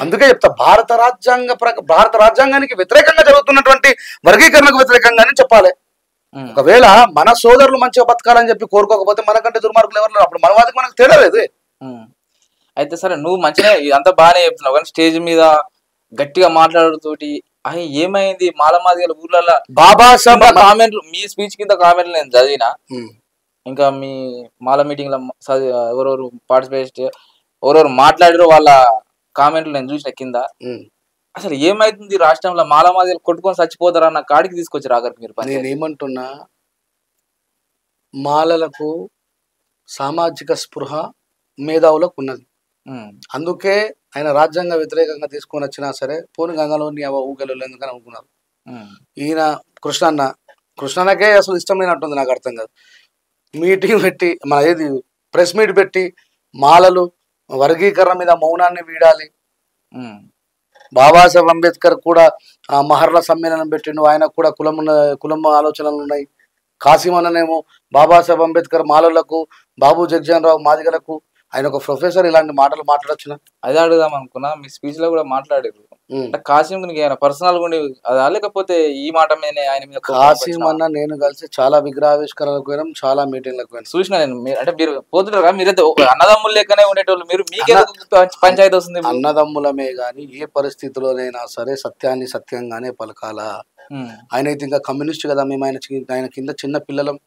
అందుకే చెప్తా, భారత రాజ్యాంగానికి వ్యతిరేకంగా జరుగుతున్నటువంటి వర్గీకరణకు వ్యతిరేకంగానే చెప్పాలి. ఒకవేళ మన సోదరులు మంచిగా బతకాలని చెప్పి కోరుకోకపోతే మనకంటే దుర్మార్గులు ఎవరు లేరు. అప్పుడు మన వాదికి మనకు తేడా లేదు. అయితే సరే, నువ్వు మంచిగా అంతా బాగానే చెప్తున్నావు, కానీ స్టేజ్ మీద గట్టిగా మాట్లాడుతోటి అయ్యి ఏమైంది మాలమాదిగల ఊర్లలో బాబాసాహెబ్ కామెంట్లు, మీ స్పీచ్ కింద కామెంట్లు నేను చదివిన, ఇంకా మీ మాల మీటింగ్ లో ఎవరెవరు పార్టిసిపేట్ ఎవరెవరు మాట్లాడారో వాళ్ళ కామెంట్లు నేను చూసిన కింద. అసలు ఏమైతుంది రాష్ట్రంలో మాలమాదిగలు కొట్టుకొని చచ్చిపోతారా అన్న కాడికి తీసుకొచ్చారు ఆఖరికి మీరు. నేను ఏమంటున్నా, మాలలకు సామాజిక స్పృహ మేధావులకు ఉన్నది. అందుకే ఆయన రాజ్యాంగ వ్యతిరేకంగా తీసుకొని వచ్చినా సరే పోని గంగలోని ఊగలు ఎందుకని అనుకున్నారు. ఈయన కృష్ణన్నకే అసలు ఇష్టం లేనట్టుంది, నాకు అర్థం కాదు. మీటింగ్ పెట్టి మన ఏది ప్రెస్ మీట్ పెట్టి మాలలు వర్గీకరణ మీద మౌనాన్ని వీడాలి. బాబాసాహెబ్ అంబేద్కర్ కూడా మహర్ల సమ్మేళనం పెట్టిండు, ఆయన కూడా కులం ఆలోచనలు ఉన్నాయి. కాసిమన్ననేమో బాబాసాహెబ్ అంబేద్కర్ మాలలకు, బాబు జగ్జీవన్ రావు మాదిగలకు, ఆయన ఒక ప్రొఫెసర్ ఇలాంటి మాటలు మాట్లాడొచ్చునా? అదే అడుగుదాం అనుకున్నా, మీ స్పీచ్ లో కూడా మాట్లాడారు. కాసిం పర్సనల్ గా అదా, లేకపోతే ఈ మాట మీద ఆయన మీద? కాసిం అన్న నేను కలిసి చాలా విగ్రహావిష్కరణలకు పోయినాం, చాలా మీటింగ్లకు పోయినాం. చూసిన నేను. అంటే మీరు పోతుంటారు కదా, మీరైతే అన్నదమ్ములు లెక్కనే ఉండేటోళ్ళు, మీరు మీకే పంచాయతీ వస్తుంది? అన్నదమ్ములమే గాని ఏ పరిస్థితిలోనైనా సరే సత్యాన్ని సత్యంగానే పలకాల. ఆయన అయితే ఇంకా కమ్యూనిస్ట్ కదా, మేము ఆయన కింద చిన్న పిల్లలం.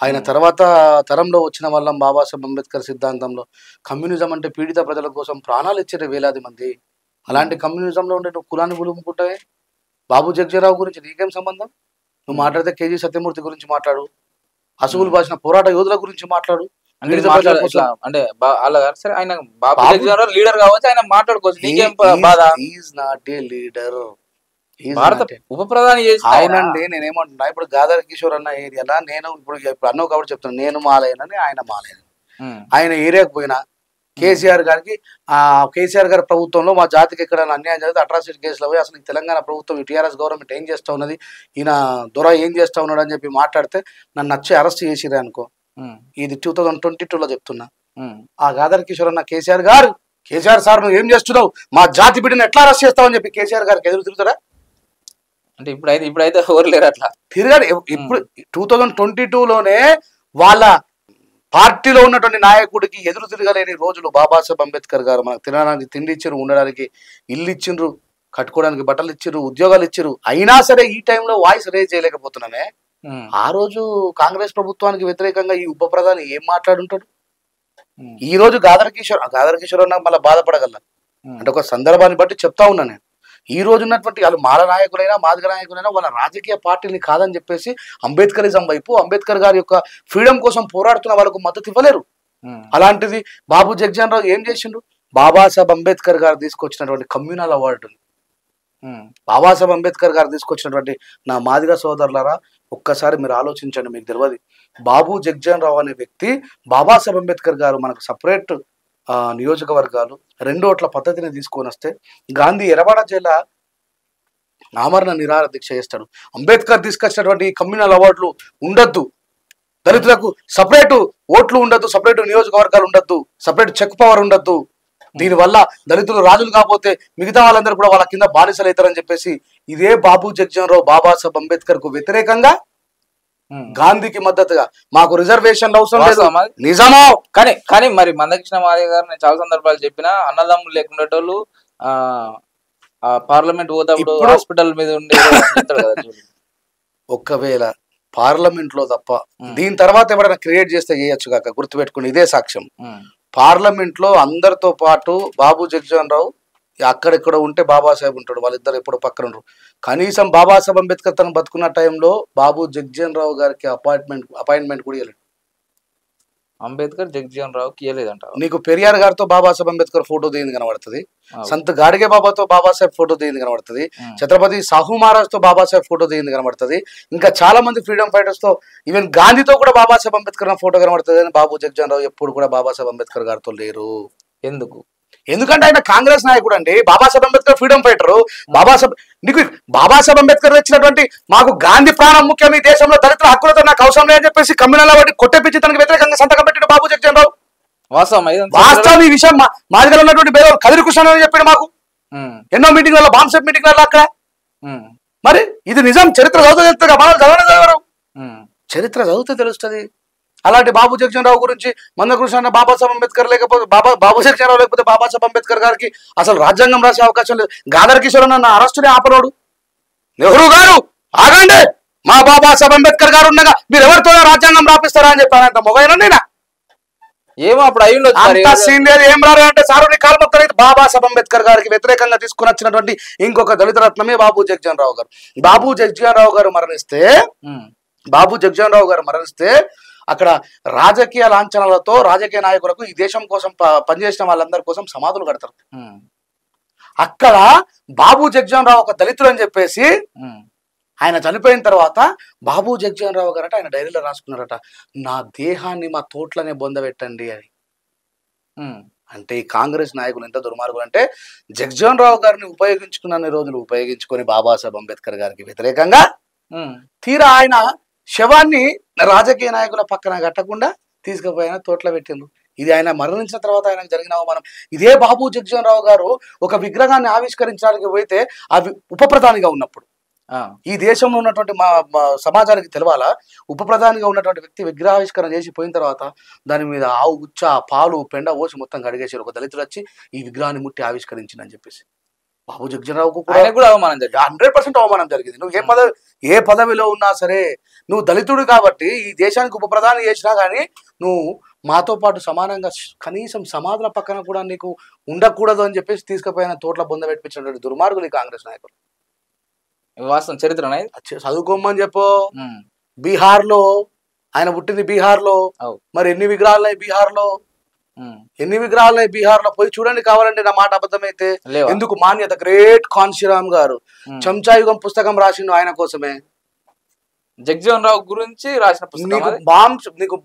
ఆయన తర్వాత తరంలో వచ్చిన వాళ్ళం. బాబాసాహెబ్ అంబేద్కర్ సిద్ధాంతంలో కమ్యూనిజం అంటే పీడిత ప్రజల కోసం ప్రాణాలు ఇచ్చారు వేలాది మంది. అలాంటి కమ్యూనిజంలో ఉండే నువ్వు కులాన్ని గులుముకుంటావే? బాబు జగ్జీరావు గురించి నీకేం సంబంధం? నువ్వు మాట్లాడితే కేజీ సత్యమూర్తి గురించి మాట్లాడు, అసువులు బాసిన పోరాట యోధుల గురించి మాట్లాడు. అంటే సరే ఆయన బాబు జగ్జీవన్ లీడర్ కావచ్చు, ఆయన మాట్లాడుకోవచ్చు, నీకేం బాధ? ఈజ్ నాట్ ఏ లీడర్, భారత ఉప ప్రధాని చేసి. అవునండి, నేనేమంటున్నా, ఇప్పుడు గాదర్ కిషోర్ అన్న ఏరియాలో నేను ఇప్పుడు అన్నో కాబట్టి చెప్తాను, నేను మాలేనని ఆయన మాలేను. ఆయన ఏరియాకు పోయినా కేసీఆర్ గారికి కేసీఆర్ గారి ప్రభుత్వంలో మా జాతికి ఎక్కడైనా అన్యాయం జరిగితే అట్రాసిటీ కేసులో పోయి అసలు తెలంగాణ ప్రభుత్వం టీఆర్ఎస్ గవర్నమెంట్ ఏం చేస్తా ఉన్నది, ఈయన దొర ఏం చేస్తా ఉన్నాడు అని చెప్పి మాట్లాడితే నన్ను నచ్చి అరెస్ట్ చేసిరే అనుకో. ఇది 2022లో చెప్తున్నా. ఆ గాదర్ కిషోర్ అన్న కేసీఆర్ సార్ నువ్వు ఏం చేస్తున్నావు, మా జాతి బిడ్డను ఎట్లా అరెస్ట్ చేస్తావు అని చెప్పి కేసీఆర్ గారికి ఎదురు తిరుగుతారా? అంటే ఇప్పుడైతే ఎవరు లేరు అట్లా తిరగాడు. ఇప్పుడు 2022లోనే వాళ్ళ పార్టీలో ఉన్నటువంటి నాయకుడికి ఎదురు తిరగలేని రోజులు. బాబాసాహెబ్ అంబేద్కర్ గారు మనకు తినడానికి తిండి ఇచ్చిర్రు, ఉండడానికి ఇల్లు ఇచ్చిండ్రు, కట్టుకోవడానికి బట్టలు ఇచ్చిర్రు, ఉద్యోగాలు ఇచ్చిర్రు. అయినా సరే ఈ టైంలో వాయిస్ రేజ్ చేయలేకపోతున్నామే. ఆ రోజు కాంగ్రెస్ ప్రభుత్వానికి వ్యతిరేకంగా ఈ ఉప ప్రధాని ఏం మాట్లాడుంటాడు? ఈ రోజు గాదర్ కిషోర్ అన్న మళ్ళీ బాధపడగల అంటే ఒక సందర్భాన్ని బట్టి చెప్తా ఉన్నా నేను. ఈ రోజు ఉన్నటువంటి వాళ్ళు మాల నాయకులైనా మాదిగ నాయకులైనా వాళ్ళ రాజకీయ పార్టీని కాదని చెప్పేసి అంబేద్కరిజం వైపు, అంబేద్కర్ గారి యొక్క ఫ్రీడమ్ కోసం పోరాడుతున్న వాళ్ళకు మద్దతు ఇవ్వలేరు. అలాంటిది బాబు జగ్జీవన్ రావు ఏం చేసిండు? బాబాసాహెబ్ అంబేద్కర్ గారు తీసుకొచ్చినటువంటి కమ్యూనల్ అవార్డుని, బాబాసాహెబ్ అంబేద్కర్ గారు తీసుకొచ్చినటువంటి నా మాదిగ సోదరులారా ఒక్కసారి మీరు ఆలోచించండి, మీకు తెలియదు. బాబు జగ్జీవన్ రావు అనే వ్యక్తి, బాబాసాహెబ్ అంబేద్కర్ గారు మనకు సపరేట్ నియోజకవర్గాలు 2 ఓట్ల పద్ధతిని తీసుకొని వస్తే గాంధీ ఎర్రవాడ జిల్లా ఆమరణ నిరాహార దీక్ష చేస్తాడు. అంబేద్కర్ తీసుకొచ్చినటువంటి కమ్యూనల్ అవార్డులు ఉండద్దు, దళితులకు సపరేట్ ఓట్లు ఉండద్దు, సపరేట్ నియోజకవర్గాలు ఉండద్దు, సపరేట్ చెక్ పవర్ ఉండద్దు, దీనివల్ల దళితులు రాజులు కాకపోతే మిగతా వాళ్ళందరూ కూడా వాళ్ళ కింద బానిసలు అవుతారని చెప్పేసి ఇదే బాబు జగ్జీవన్ రావు బాబాసాహెబ్ అంబేద్కర్ కు వ్యతిరేకంగా గాంధీకి మద్దతుగా మాకు రిజర్వేషన్ అవసరం లేదు నిజమో. కానీ మరి మందకృష్ణ మాదిగ గారు నేను చాలా సందర్భాలు చెప్పిన అన్నదమ్ములు లేకుండేటోళ్ళు పార్లమెంట్ పోతాప్పుడు హాస్పిటల్ మీద ఉండే ఒక్కవేళ పార్లమెంట్ లో తప్ప దీని తర్వాత ఎవరైనా క్రియేట్ చేస్తే చేయొచ్చు కాక గుర్తుపెట్టుకుని ఇదే సాక్ష్యం. పార్లమెంట్ లో అందరితో పాటు బాబు జగ్జీవన్ రావు అక్కడెక్కడ ఉంటే బాబాసాహెబ్ ఉంటాడు, వాళ్ళిద్దరు ఎప్పుడు పక్కన ఉండరు. కనీసం బాబాసాహెబ్ అంబేద్కర్ తను బతుకున్న టైంలో బాబు జగ్జీవన్ రావు గారికి అపాయింట్మెంట్ కూడా ఇవ్వలేదు. అంబేద్కర్ జగ్జీవన్ రావుకి ఇవ్వలేదంట. నీకు పెరియార్ గారితో బాబాసాహెబ్ అంబేద్కర్ ఫోటో దిగింది కనబడుతుంది, సంత్ గాడిగే బాబాతో బాబాసాహెబ్ ఫోటో దిగింది కనబడుతుంది, ఛత్రపతి సాహు మహారాజ్ తో బాబాసాహెబ్ ఫోటో దిగింది కనబడుతుంది, ఇంకా చాలా మంది ఫ్రీడమ్ ఫైటర్స్ తో ఈవెన్ గాంధీతో కూడా బాబాసాహెబ్ అంబేద్కర్ ఫోటో కనబడుతుంది. కానీ బాబు జగ్జీవన్ రావు ఎప్పుడు కూడా బాబాసాహెబ్ అంబేద్కర్ గారితో లేరు. ఎందుకంటే ఆయన కాంగ్రెస్ నాయకుడు అండి, బాబాసాహెబ్ అంబేద్కర్ ఫ్రీడమ్ ఫైటర్. బాబాసాహెబ్ అంబేద్కర్ తెచ్చినటువంటి మాకు గాంధీ ప్రాణం ముఖ్యం, ఈ దేశంలో దళితుల హక్కులతో నాకు అవసరం లేదని చెప్పేసి కమ్యూనల్ అవార్డు కొట్టేపించి తనకు వ్యతిరేకంగా సంతకం పెట్టిన బాబు జగ్జీవన్ రావు. వాస్తవం ఈ విషయం మాదిగలో ఉన్నటువంటి బేదవారు కదిరి కృష్ణ అని చెప్పాడు మాకు ఎన్నో మీటింగ్లలో, బాంసెప్ మీటింగ్లలో అక్కడ. మరి ఇది నిజం, చరిత్ర చదివితే తెలుస్తుంది, మనం చదవరు, చరిత్ర చదివితే తెలుస్తుంది. అలాంటి బాబు జగ్జీవన్ రావు గురించి మందకృష్ణ బాబాసాహెబ్ అంబేద్కర్ లేకపోతే బాబు జగ్జీవన్ రావు లేకపోతే బాబాసాహెబ్ అంబేద్కర్ గారికి అసలు రాజ్యాంగం రాసే అవకాశం లేదు. గాదర్ కిషోర్ అన్న అరెస్టునే ఆపలోడు. నెహ్రూ గారు ఆగండి, మా బాబాసాహెబ్ అంబేద్కర్ గారు ఉండగా మీరు ఎవరితో రాజ్యాంగం రాపిస్తారా అని చెప్పాను. అంత మొగైనా ఏమో అప్పుడు అంత సీనియర్ ఏం రారు అంటే సారు నీ కాలు మొక్కలు. బాబాసాహెబ్ అంబేద్కర్ గారికి వ్యతిరేకంగా తీసుకుని వచ్చినటువంటి ఇంకొక దళిత రత్నమే బాబు జగ్జీవన్ రావు గారు. బాబు జగ్జీవన్ రావు గారు మరణిస్తే అక్కడ రాజకీయ లాంఛనాలతో రాజకీయ నాయకులకు ఈ దేశం కోసం పనిచేసిన వాళ్ళందరి కోసం సమాధులు కడతారు. అక్కడ బాబు జగ్జీవన్ రావు ఒక దళితుడు అని చెప్పేసి ఆయన చనిపోయిన తర్వాత బాబు జగ్జీవన్ రావు గారట ఆయన డైరీలో రాసుకున్నారట, నా దేహాన్ని మా తోటలోనే బొందబెట్టండి అని. అంటే ఈ కాంగ్రెస్ నాయకులు ఎంత దుర్మార్గులు అంటే జగ్జీవన్ రావు గారిని ఉపయోగించుకున్న రోజులు ఉపయోగించుకొని బాబాసాహెబ్ అంబేద్కర్ గారికి వ్యతిరేకంగా తీరా ఆయన శవాన్ని రాజకీయ నాయకుల పక్కన కట్టకుండా తీసుకుపోయిన తోటలో పెట్టిండ్రు. ఇది ఆయన మరణించిన తర్వాత ఆయనకు జరిగిన అవమానం. ఇదే బాబు జగ్జీవన్ రావు గారు ఒక విగ్రహాన్ని ఆవిష్కరించడానికి పోయితే అవి ఉప ప్రధానిగా ఉన్నప్పుడు ఈ దేశంలో ఉన్నటువంటి మా సమాజానికి తెలవాలా, ఉప ప్రధానిగా ఉన్నటువంటి వ్యక్తి విగ్రహావిష్కరణ చేసి పోయిన తర్వాత దాని మీద ఆవు గుచ్చ పాలు పెండ పోసి మొత్తం కడిగేసారు. ఒక దళితుడు వచ్చి ఈ విగ్రహాన్ని ముట్టి ఆవిష్కరించిందని చెప్పేసి బాబు జగ్జీవన్ రావుకు కూడా అవమానం జరిగింది. 100% అవమానం జరిగింది. నువ్వు ఏ పదవిలో ఉన్నా సరే, నువ్వు దళితుడు కాబట్టి ఈ దేశానికి ఉప ప్రధాని చేసినా కానీ నువ్వు మాతో పాటు సమానంగా కనీసం సమాధుల పక్కన కూడా నీకు ఉండకూడదు అని చెప్పేసి తీసుకుపోయిన తోట్ల బొంద పెట్టించినటువంటి దుర్మార్గులు ఈ కాంగ్రెస్ నాయకులు. వాస్తవం చరిత్ర చదువుకోమని చెప్పు. బీహార్లో ఆయన పుట్టింది బీహార్లో. మరి ఎన్ని విగ్రహాలు ఉన్నాయి బీహార్లో? ఎన్ని విగ్రహాలు ఉన్నాయి బీహార్లో? పోయి చూడండి కావాలంటే, నా మాట అబద్ధమైతే. ఎందుకు? మాన్యత గ్రేట్ కాన్షీరామ్ గారు చెంచాయుగం పుస్తకం రాసిండు ఆయన కోసమే. జగ్జీవన్ రావు గురించి రాసిన పుస్తకం. నీకు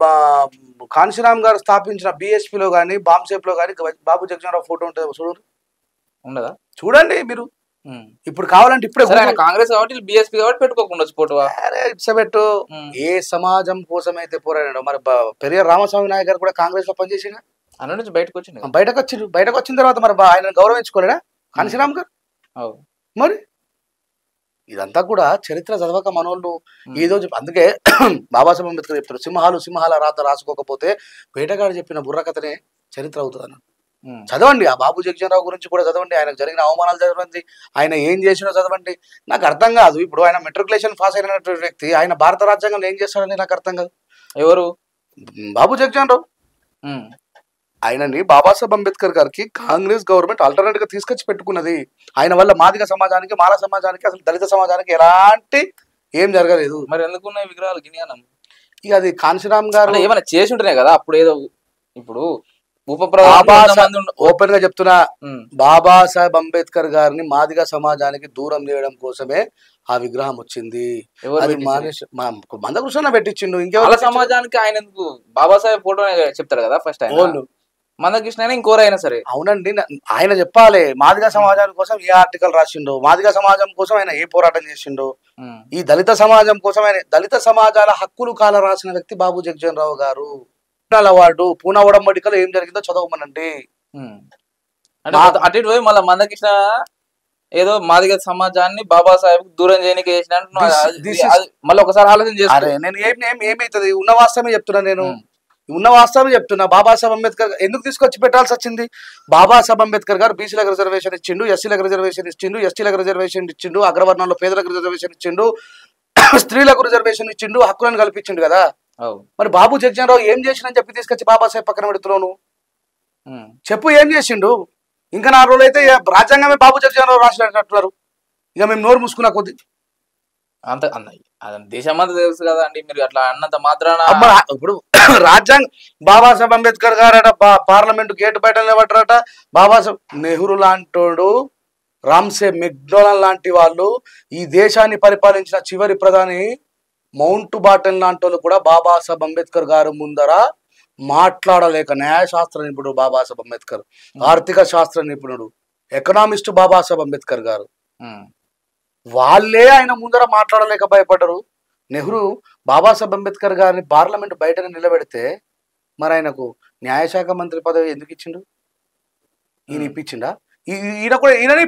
కాన్షీరామ్ గారు స్థాపించిన బిఎస్పీలో కానీ బాంబ్ లో కానీ బాబు జగ్జీవన్ రావు ఫోటో ఉంటుంది, చూడండి. ఉండదా? చూడండి మీరు. ఇప్పుడు కావాలంటే ఇప్పుడే కాంగ్రెస్ కాబట్టి బీఎస్పీ కాబట్టి పెట్టుకోకుండా ఫోటో పెట్టు. ఏ సమాజం కోసం అయితే పోరాడాడు. మరి పెరియార్ రామస్వామి నాయక్ గారు కూడా కాంగ్రెస్ లో పనిచేసిన అన్న నుంచి బయటకు వచ్చిన తర్వాత మరి ఆయన గౌరవించుకోలేడా కాన్షీరామ్ గారు? మరి ఇదంతా కూడా చరిత్ర చదవక మనోళ్ళు ఏదో అందుకే బాబాసాహెబ్ అంబేద్కర్ చెప్తారు, సింహాల రాత రాసుకోకపోతే వేటగాడు చెప్పిన బుర్రకథనే చరిత్ర అవుతుంది అన్న. చదవండి. ఆ బాబు జగ్జీవన్ రావు గురించి కూడా చదవండి, ఆయనకు జరిగిన అవమానాలు చదవండి, ఆయన ఏం చేసినో చదవండి. నాకు అర్థం కాదు, ఇప్పుడు ఆయన మెట్రికులేషన్ పాస్ అయినటువంటి వ్యక్తి ఆయన భారత రాజ్యాంగంలో ఏం చేస్తాడని నాకు అర్థం కాదు. ఎవరు? బాబు జగ్జీవన్ రావు. ఆయనని బాబాసాహెబ్ అంబేద్కర్ గారికి కాంగ్రెస్ గవర్నమెంట్ ఆల్టర్నేట్ గా తీసుకొచ్చి పెట్టుకున్నది. ఆయన వల్ల మాదిగ సమాజానికి, మాల సమాజానికి, అసలు దళిత సమాజానికి ఎలాంటి ఏం జరగలేదు. మరి ఎందుకున్నాయి విగ్రహాలు గినియానం? ఇక అది కాన్షీరామ్ గారు ఏమైనా చేసి ఉంటేనే కదా. అప్పుడు ఏదో ఇప్పుడు ఓపెన్ గా చెప్తున్నా, బాబాసాహెబ్ అంబేద్కర్ గారిని మాదిగ సమాజానికి దూరం చేయడం కోసమే ఆ విగ్రహం వచ్చింది. అది మందకృష్ణ పెట్టించిండు. ఇంకెవరి సమాజానికి ఆయన ఎందుకు? బాబాసాహెబ్ ఫోటో చెప్తారు కదా ఫస్ట్ ఆయన, మందకృష్ణ ఇంకోరైనా సరే. అవునండి, ఆయన చెప్పాలి మాదిగ సమాజం కోసం ఏ ఆర్టికల్ రాసిండో, మాదిగ సమాజం కోసం ఆయన ఏ పోరాటం చేసిండో, ఈ దళిత సమాజం కోసం ఆయన దళిత సమాజాల హక్కులు కాల రాసిన వ్యక్తి బాబు జగ్జీవన్ రావు గారు. అవార్డు పూనా ఒడంబడికలో ఏం జరిగిందో చదవమనండి. అటు పోయి మళ్ళీ మందకృష్ణ ఏదో మాదిగ సమాజాన్ని బాబాసాహెబ్ దూరం చేయడానికి చేసిన మళ్ళీ ఒకసారి ఆలోచన చేస్తాను. నేను ఏమైతుంది ఉన్న వాస్తవమే చెప్తున్నా. నేను ఉన్న వాస్తవమే చెప్తున్నా. బాబాసాహెబ్ అంబేద్కర్ ఎందుకు తీసుకొచ్చి పెట్టాల్సి వచ్చింది? బాబాసాహెబ్ అంబేద్కర్ గారు బీసీలకు రిజర్వేషన్ ఇచ్చిండు, ఎస్సీలకు రిజర్వేషన్ ఇచ్చిండు, ఎస్టీలకు రిజర్వేషన్ ఇచ్చిండు, అగ్రవర్ణంలో పేదలకు రిజర్వేషన్ ఇచ్చిండు, స్త్రీలకు రిజర్వేషన్ ఇచ్చిండు, హక్కులను కల్పించిండు కదా. మరి బాబు జగ్జీవన్ రావు ఏం చేసిండని చెప్పి తీసుకొచ్చి బాబాసాహెబ్ పక్కన పెడుతున్నాను. చెప్పు ఏం చేసిండు? ఇంకా 4 రోజులు అయితే రాజ్యాంగమే బాబు జగ్జీవన్ రావు రాసినట్టున్నారు. ఇక మేము నోరు మూసుకున్నా కొద్ది అంత దేశమంతా తెలుసు కదా అండి. మీరు అట్లా అన్నంత మాత్రాన ఇప్పుడు రాజ్యాంగం బాబాసాహెబ్ అంబేద్కర్ గారట పార్లమెంట్ గేట్ బయట నిలబడ్డారట. బాబాసాహెబ్ నెహ్రూ లాంటోడు, రామ్సే మెక్డొనాల్డ్ లాంటి వాళ్ళు, ఈ దేశాన్ని పరిపాలించిన చివరి ప్రధాని మౌంట్ బాటన్ లాంటి వాళ్ళు కూడా బాబాసాహెబ్ అంబేద్కర్ గారు ముందర మాట్లాడలేక, న్యాయశాస్త్ర నిపుణుడు బాబాసాహెబ్ అంబేద్కర్, ఆర్థిక శాస్త్ర నిపుణుడు, ఎకనామిస్ట్ బాబాసాహెబ్ అంబేద్కర్ గారు, వాళ్ళే ఆయన ముందర మాట్లాడలేక భయపడ్డరు. నెహ్రూ బాబాసాహెబ్ అంబేద్కర్ గారిని పార్లమెంట్ బయటనే నిలబెడితే మరి ఆయనకు న్యాయశాఖ మంత్రి పదవి ఎందుకు ఇచ్చిండు? ఈయన ఇప్పించిండా? ఈయన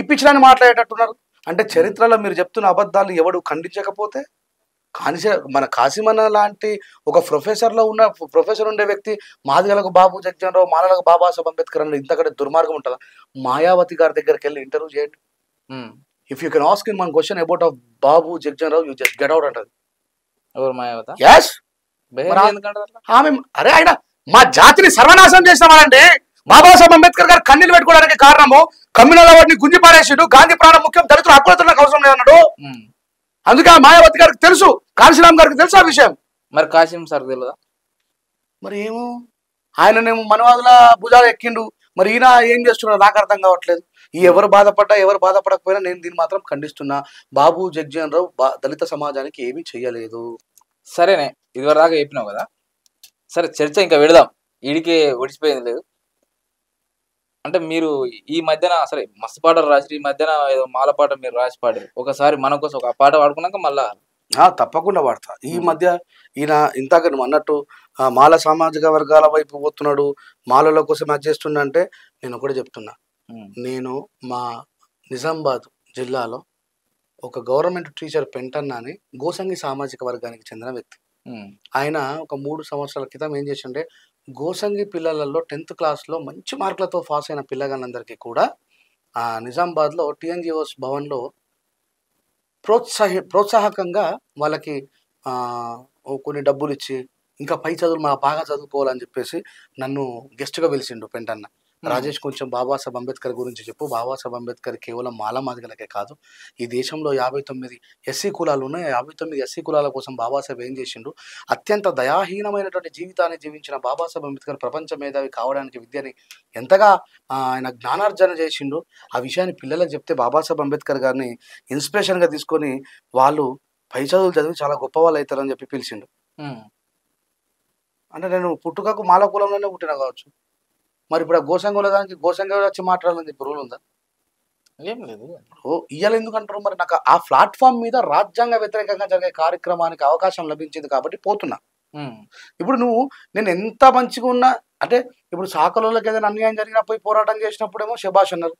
ఇప్పించడానికి మాట్లాడేటట్టున్నారు. అంటే చరిత్రలో మీరు చెప్తున్న అబద్ధాలు ఎవడు ఖండించకపోతే, మన కాసిమన్న లాంటి ఒక ప్రొఫెసర్ ఉండే వ్యక్తి మాదిగలకు బాబు జగ్జీవన్ రావు, మాలలకు బాబాసాహెబ్ అంబేద్కర్ అని ఇంతకంటే దుర్మార్గం ఉంటుందా? మాయావతి గారి దగ్గరికి వెళ్ళి ఇంటర్వ్యూ చేయండి. If you can ask him one question about of Babu Jagjivan Rao, you just get out అంటది. అరే ఆయన మా జాతిని సర్వనాశనం చేసినామంటే బాబాసాహెబ్ అంబేద్కర్ గారు కన్నీళ్ళు పెట్టుకోవడానికి కారణము కమ్యూనల్ అవార్డుని గుంజి పారేసాడు. గాంధీ ప్రాణం ముఖ్యం, దళితులు హక్కులకు అవసరం లేదన్నాడు. అందుకే మాయావతి గారికి తెలుసు, కాశీరామ్ గారికి తెలుసు ఆ విషయం. మరి కాశీం సార్ తెలియదా? మరి ఏమో ఆయననేమో మనవాదుల భుజాలు ఎక్కిండు. మరి ఈయన ఏం చేస్తున్నాడు నాకు అర్థం కావట్లేదు. ఎవరు బాధపడ్డా ఎవరు బాధపడకపోయినా నేను దీన్ని మాత్రం ఖండిస్తున్నా. బాబు జగ్జీవన్ రావు దళిత సమాజానికి ఏమీ చెయ్యలేదు. సరేనే, ఇదివరకు దాకా చెప్పినావు కదా. సరే, చర్చ ఇంకా పెడదాం, ఈడికే ఒడిచిపోయింది లేదు. అంటే మీరు ఈ మధ్యన సరే మస్తు పాటలు రాసి, ఈ మధ్యన ఏదో మాల పాట మీరు రాసి పాడారు. ఒకసారి మన కోసం ఒక పాట పాడుకున్నాక మళ్ళా తప్పకుండా వాడతా. ఈ మధ్య ఈయన ఇంతాక నువ్వు అన్నట్టు మాల సామాజిక వర్గాల వైపు పోతున్నాడు, మాలల కోసం అది చేస్తున్నా అంటే నేను ఒకటి చెప్తున్నా. నేను మా నిజామాబాద్ జిల్లాలో ఒక గవర్నమెంట్ టీచర్ పెంటన్న అని గోసంగి సామాజిక వర్గానికి చెందిన వ్యక్తి. ఆయన ఒక 3 సంవత్సరాల క్రితం ఏం చేసిండే, గోసంగి పిల్లలలో 10th క్లాస్లో మంచి మార్కులతో పాస్ అయిన పిల్లగాళ్ళందరికీ కూడా నిజామాబాద్లో టీఎన్జిఓస్ భవన్లో ప్రోత్సాహకంగా వాళ్ళకి కొన్ని డబ్బులు ఇచ్చి ఇంకా పై చదువులు మా బాగా చదువుకోవాలని చెప్పేసి నన్ను గెస్ట్గా పిలిచిండు పెంటన్న. రాజేష్, కొంచెం బాబాసాహెబ్ అంబేద్కర్ గురించి చెప్పు. బాబాసాహెబ్ అంబేద్కర్ కేవలం మాలమాదిగలకే కాదు, ఈ దేశంలో 59 ఎస్సీ కులాలు ఉన్నాయి. 59 ఎస్సీ కులాల కోసం బాబాసాహెబ్ ఏం చేసిండు? అత్యంత దయాహీనమైనటువంటి జీవితాన్ని జీవించిన బాబాసాహెబ్ అంబేద్కర్ ప్రపంచ మేధావి కావడానికి విద్యని ఎంతగా ఆయన జ్ఞానార్జన చేసిండు. ఆ విషయాన్ని పిల్లలకు చెప్తే బాబాసాహెబ్ అంబేద్కర్ గారిని ఇన్స్పిరేషన్గా తీసుకొని వాళ్ళు పై చదువులు చదివి చాలా గొప్ప వాళ్ళు అవుతారని చెప్పి పిలిచిండు. అంటే నేను పుట్టుకకు మాల కులంలోనే పుట్టినా కావచ్చు, మరి ఇప్పుడు ఆ గోసంగుల దానికి గోసంగులు వచ్చి మాట్లాడాలని చెప్పి రూల్ ఉందా? ఏం లేదు. ఇయ్యాలి ఎందుకంటారు? మరి నాకు ఆ ప్లాట్ఫామ్ మీద రాజ్యాంగ వ్యతిరేకంగా జరిగే కార్యక్రమానికి అవకాశం లభించింది కాబట్టి పోతున్నా. ఇప్పుడు నేను ఎంత మంచిగా ఉన్నా అంటే ఇప్పుడు సాకలోళ్ళకి ఏదైనా అన్యాయం జరిగినా పోయి పోరాటం చేసినప్పుడేమో శభాష్ అన్నారు.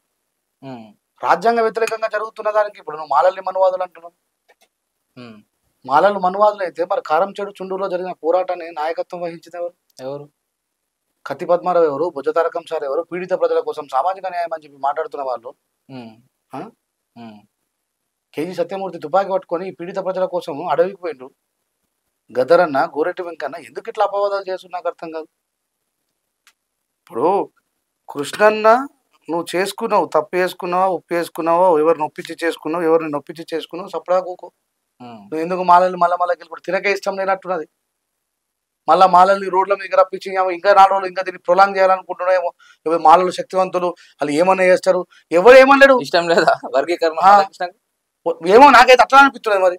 రాజ్యాంగ వ్యతిరేకంగా జరుగుతున్న దానికి ఇప్పుడు నువ్వు మాలల్ని మనువాదులు అంటున్నావు. మాలలు మనువాదులు అయితే మరి కారంచేడు చుండూరులో జరిగిన పోరాటాన్ని నాయకత్వం వహించింది ఎవరు? కత్తి పద్మారావు ఎవరు? బుజ్జతారకం సార్ ఎవరు? పీడిత ప్రజల కోసం సామాజిక న్యాయం అని చెప్పి మాట్లాడుతున్న వాళ్ళు. కేజీ సత్యమూర్తి తుపాకీ పట్టుకొని పీడిత ప్రజల కోసం అడవికి పోయిండు. గదరన్న, గోరెట్టి వెంకన్న ఎందుకు ఇట్లా అపవాదాలు చేస్తున్నా నాకు అర్థం కాదు. ఇప్పుడు కృష్ణన్న నువ్వు చేసుకున్నావు, తప్పు చేసుకున్నావా, ఉప్పు వేసుకున్నావా, ఎవరిని ఒప్పించి చేసుకున్నావు, ఎవరిని నొప్పించి చేసుకున్నావు, సపడా కూకో. నువ్వు ఎందుకు మాలల్ని మళ్ళీ ఇప్పుడు తినకే ఇష్టం లేనట్టున్నది. మళ్ళీ మాలల్ని రోడ్ల మీద రప్పించి ఇంకా 4 రోజులు ఇంకా దీన్ని ప్రొలాంగ్ చేయాలనుకుంటున్నాయేమో. మాలలు శక్తివంతులు, వాళ్ళు ఏమన్నా చేస్తారు, ఎవరు ఏమనలేడు. ఇష్టం లేదా వర్గీకరణ? ఏమో నాకైతే అట్లా అనిపిస్తున్నది. మరి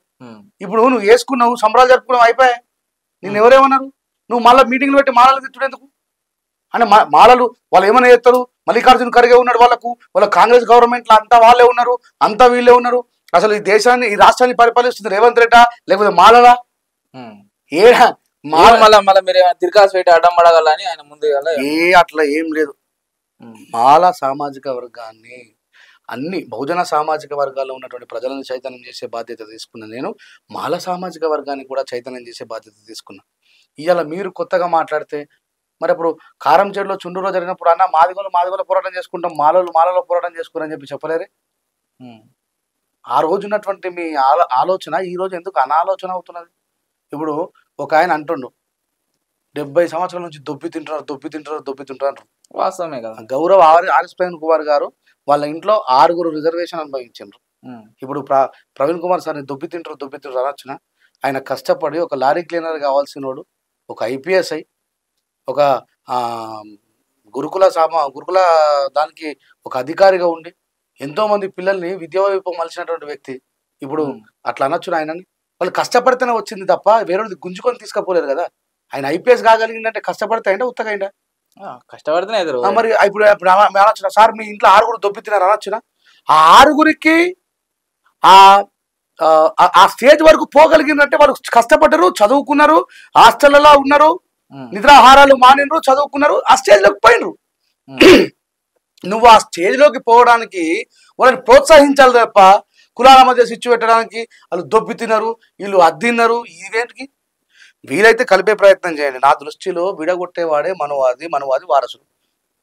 ఇప్పుడు నువ్వు వేసుకున్నావు, సంబరాలు జరుపుకున్నావు, అయిపోయాయి. నేను ఎవరేమన్నారు? నువ్వు మళ్ళీ మీటింగ్లు పెట్టి మాలలు తిట్టుడు ఎందుకు? అంటే మాలలు వాళ్ళు ఏమైనా చేస్తారు? మల్లికార్జున ఖర్గే ఉన్నాడు, వాళ్ళ కాంగ్రెస్ గవర్నమెంట్లో అంతా వాళ్ళే ఉన్నారు, అంతా వీళ్ళే ఉన్నారు. అసలు ఈ దేశాన్ని, ఈ రాష్ట్రాన్ని పరిపాలిస్తుంది రేవంత్ రెడ్డా లేకపోతే మాలలా? ఏడా అట్లా ఏం లేదు. మాల సామాజిక వర్గాన్ని, అన్ని బహుజన సామాజిక వర్గాల్లో ఉన్నటువంటి ప్రజలను చైతన్యం చేసే బాధ్యత తీసుకున్నా నేను. మాల సామాజిక వర్గాన్ని కూడా చైతన్యం చేసే బాధ్యత తీసుకున్నా. ఇవాళ మీరు కొత్తగా మాట్లాడితే మరి అప్పుడు కారంచేడులో చుండూరులో జరిగినప్పుడు అన్న మాదిగోలు పోరాటం చేసుకుంటాం, మాలలో పోరాటం చేసుకుని చెప్పి చెప్పలేరే? ఆ రోజు ఉన్నటువంటి మీ ఆలోచన ఈ రోజు ఎందుకు అనాలోచన అవుతున్నది? ఇప్పుడు ఒక ఆయన అంటుండు 70 సంవత్సరాల నుంచి దొబ్బి తింటున్నారు. వాస్తవమే కదా. గౌరవ్ ఆర్ఎస్ ప్రవీణ్ కుమార్ గారు వాళ్ళ ఇంట్లో 6 రిజర్వేషన్ అనుభవించారు. ఇప్పుడు ప్రవీణ్ కుమార్ సార్ని దొబ్బి తింటారు అనొచ్చున? ఆయన కష్టపడి ఒక లారీ క్లీనర్ కావాల్సినోడు, ఒక IPSI, ఒక గురుకుల దానికి ఒక అధికారిగా ఉండి ఎంతో మంది పిల్లల్ని విద్యా వైపు మలిచినటువంటి వ్యక్తి. ఇప్పుడు అట్లా అనొచ్చున ఆయనని? వాళ్ళు కష్టపడితేనే వచ్చింది తప్ప వేరే గుంజుకొని తీసుకపోలేరు కదా. ఆయన IPS కాగలిగిందంటే కష్టపడితే అయిందా, ఉత్తగా అయిందా? కష్టపడితేనే. మరి ఇప్పుడు అనొచ్చున సార్ మీ ఇంట్లో 6 దొబ్బి తిన్నారు అనొచ్చున? ఆ 6కి ఆ స్టేజ్ వరకు పోగలిగినట్టే వాళ్ళు కష్టపడ్డారు, చదువుకున్నారు, హాస్టల్లో ఉన్నారు, నిద్రాహారాలు మానినరు, చదువుకున్నారు, ఆ స్టేజ్లోకి పోయినరు. నువ్వు ఆ స్టేజ్లోకి పోవడానికి వాళ్ళని ప్రోత్సహించాలి తప్ప కులాల మధ్య స్విచ్ పెట్టడానికి వాళ్ళు దొబ్బి తిన్నారు, వీళ్ళు అద్దిన్నారు, ఇవేంటికి? వీలైతే కలిపే ప్రయత్నం చేయండి. నా దృష్టిలో విడగొట్టేవాడే మనవాది వారసుడు.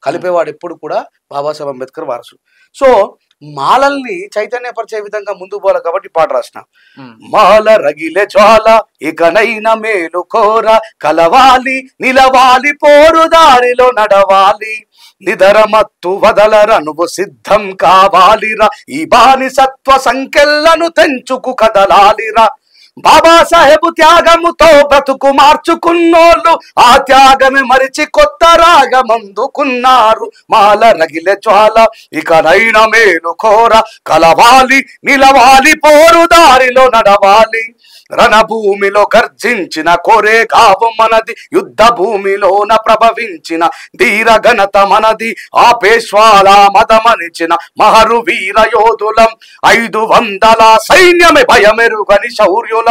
కలిపేవాడు ఎప్పుడు కూడా బాబాసాహెబ్ అంబేద్కర్ వారసుడు. సో మాలల్ని చైతన్యపరిచే విధంగా ముందుకు పోవాలి కాబట్టి పాట రాసిన. మాల రగిలే జ్వాల ఇకనైన మేలు కోర, కలవాలి నిలవాలి పోరు దారిలో నడవాలి, నిదరమత్తు వదలర నువ్వు సిద్ధం కావాలిరా, ఈ బానిసత్వ సంకెళ్లను తెంచుకు కదలాలిరా. బాబాసాహెబ్ త్యాగముతో బ్రతుకు మార్చుకున్నోళ్ళు ఆ త్యాగమే మరిచి కొత్త రాగమందుకున్నారు. మాల రగిలే జ్వాల ఇకనైనా మేలు కోర, కలవాలి నిలవాలి పోరు దారిలో నడవాలి, రణభూమిలో గర్జించిన కోరే కావు మనది, యుద్ధ భూమిలోన ప్రభవించిన ధీర ఘనత మనది, ఆ పేష్వాల మదమనిచిన మహరు వీర యోధులం, 500 సైన్యమే భయమెరుగని శౌర్యులం,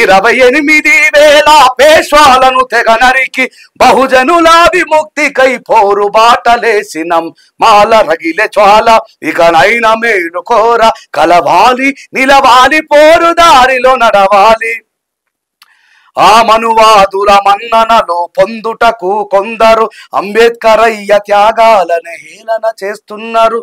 28,000 పేష్వాలను తెగ నరికి బహుజనుల విముక్తికై పోరు బాటలేసినం. మాల రగిలే జ్వాల ఇకనైనా మేలు కోర, కలవాలి నిలవాలి పోరు దారిలో నడవాలి. ఆ మనువాదుల మన్ననలో పొందుటకు కొందరు అంబేద్కరయ్య త్యాగాలను హేళన చేస్తున్నారు.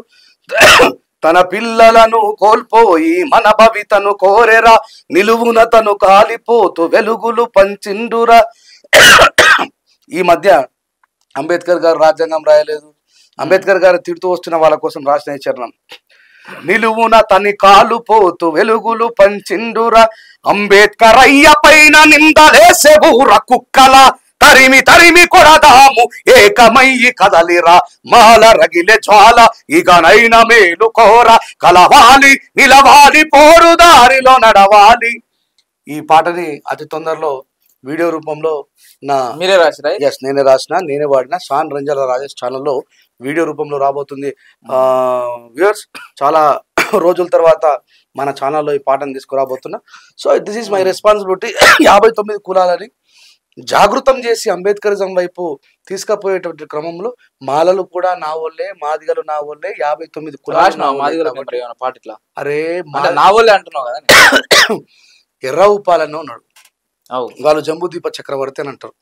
తన పిల్లలను కోల్పోయి మన భవితను కోరెరా, నిలువున తను కాలిపోతూ వెలుగులు పంచిండురా. ఈ మధ్య అంబేద్కర్ గారు రాజ్యాంగం రాయలేదు, అంబేద్కర్ గారు తిడుతూ వస్తున్న వాళ్ళ కోసం రాసిన ఈ చరణం. నిలువున తని కాలు పోతూ వెలుగులు పంచిండురా, అంబేద్కర్ అయ్య పైన నిందలేసే ఊర కుక్కల, తరిమి తరిమి కొడదాము ఏకమయ్యి కదలిరా, మాల రగిలే జ్వాల ఇకనైన మేలు కోర, కలవాలి నిలవాలి పోరు దారిలో నడవాలి. ఈ పాటని అతి తొందరలో వీడియో రూపంలో మీరే రాసిరా? ఎస్, నేనే రాసిన, నేనే వాడిన. షాన్ రంజాల రాజేష్ ఛానల్లో వీడియో రూపంలో రాబోతుంది. వ్యూవర్స్, చాలా రోజుల తర్వాత మన ఛానల్లో ఈ పాటను తీసుకురాబోతున్నా. So this is my responsibility. 59 కులాలని జాగృతం చేసి అంబేద్కరిజం వైపు తీసుకుపోయేటువంటి క్రమంలో మాలలు కూడా నా వల్లే, మాదిగలు నా వల్లే, 59 కులాలు. అరే నా వల్లే అంటున్నావు కదా. ఎర్ర ఉప్పాలన్న ఉన్నాడు, వాళ్ళు జంబూదీప చక్రవర్తి అని అంటారు.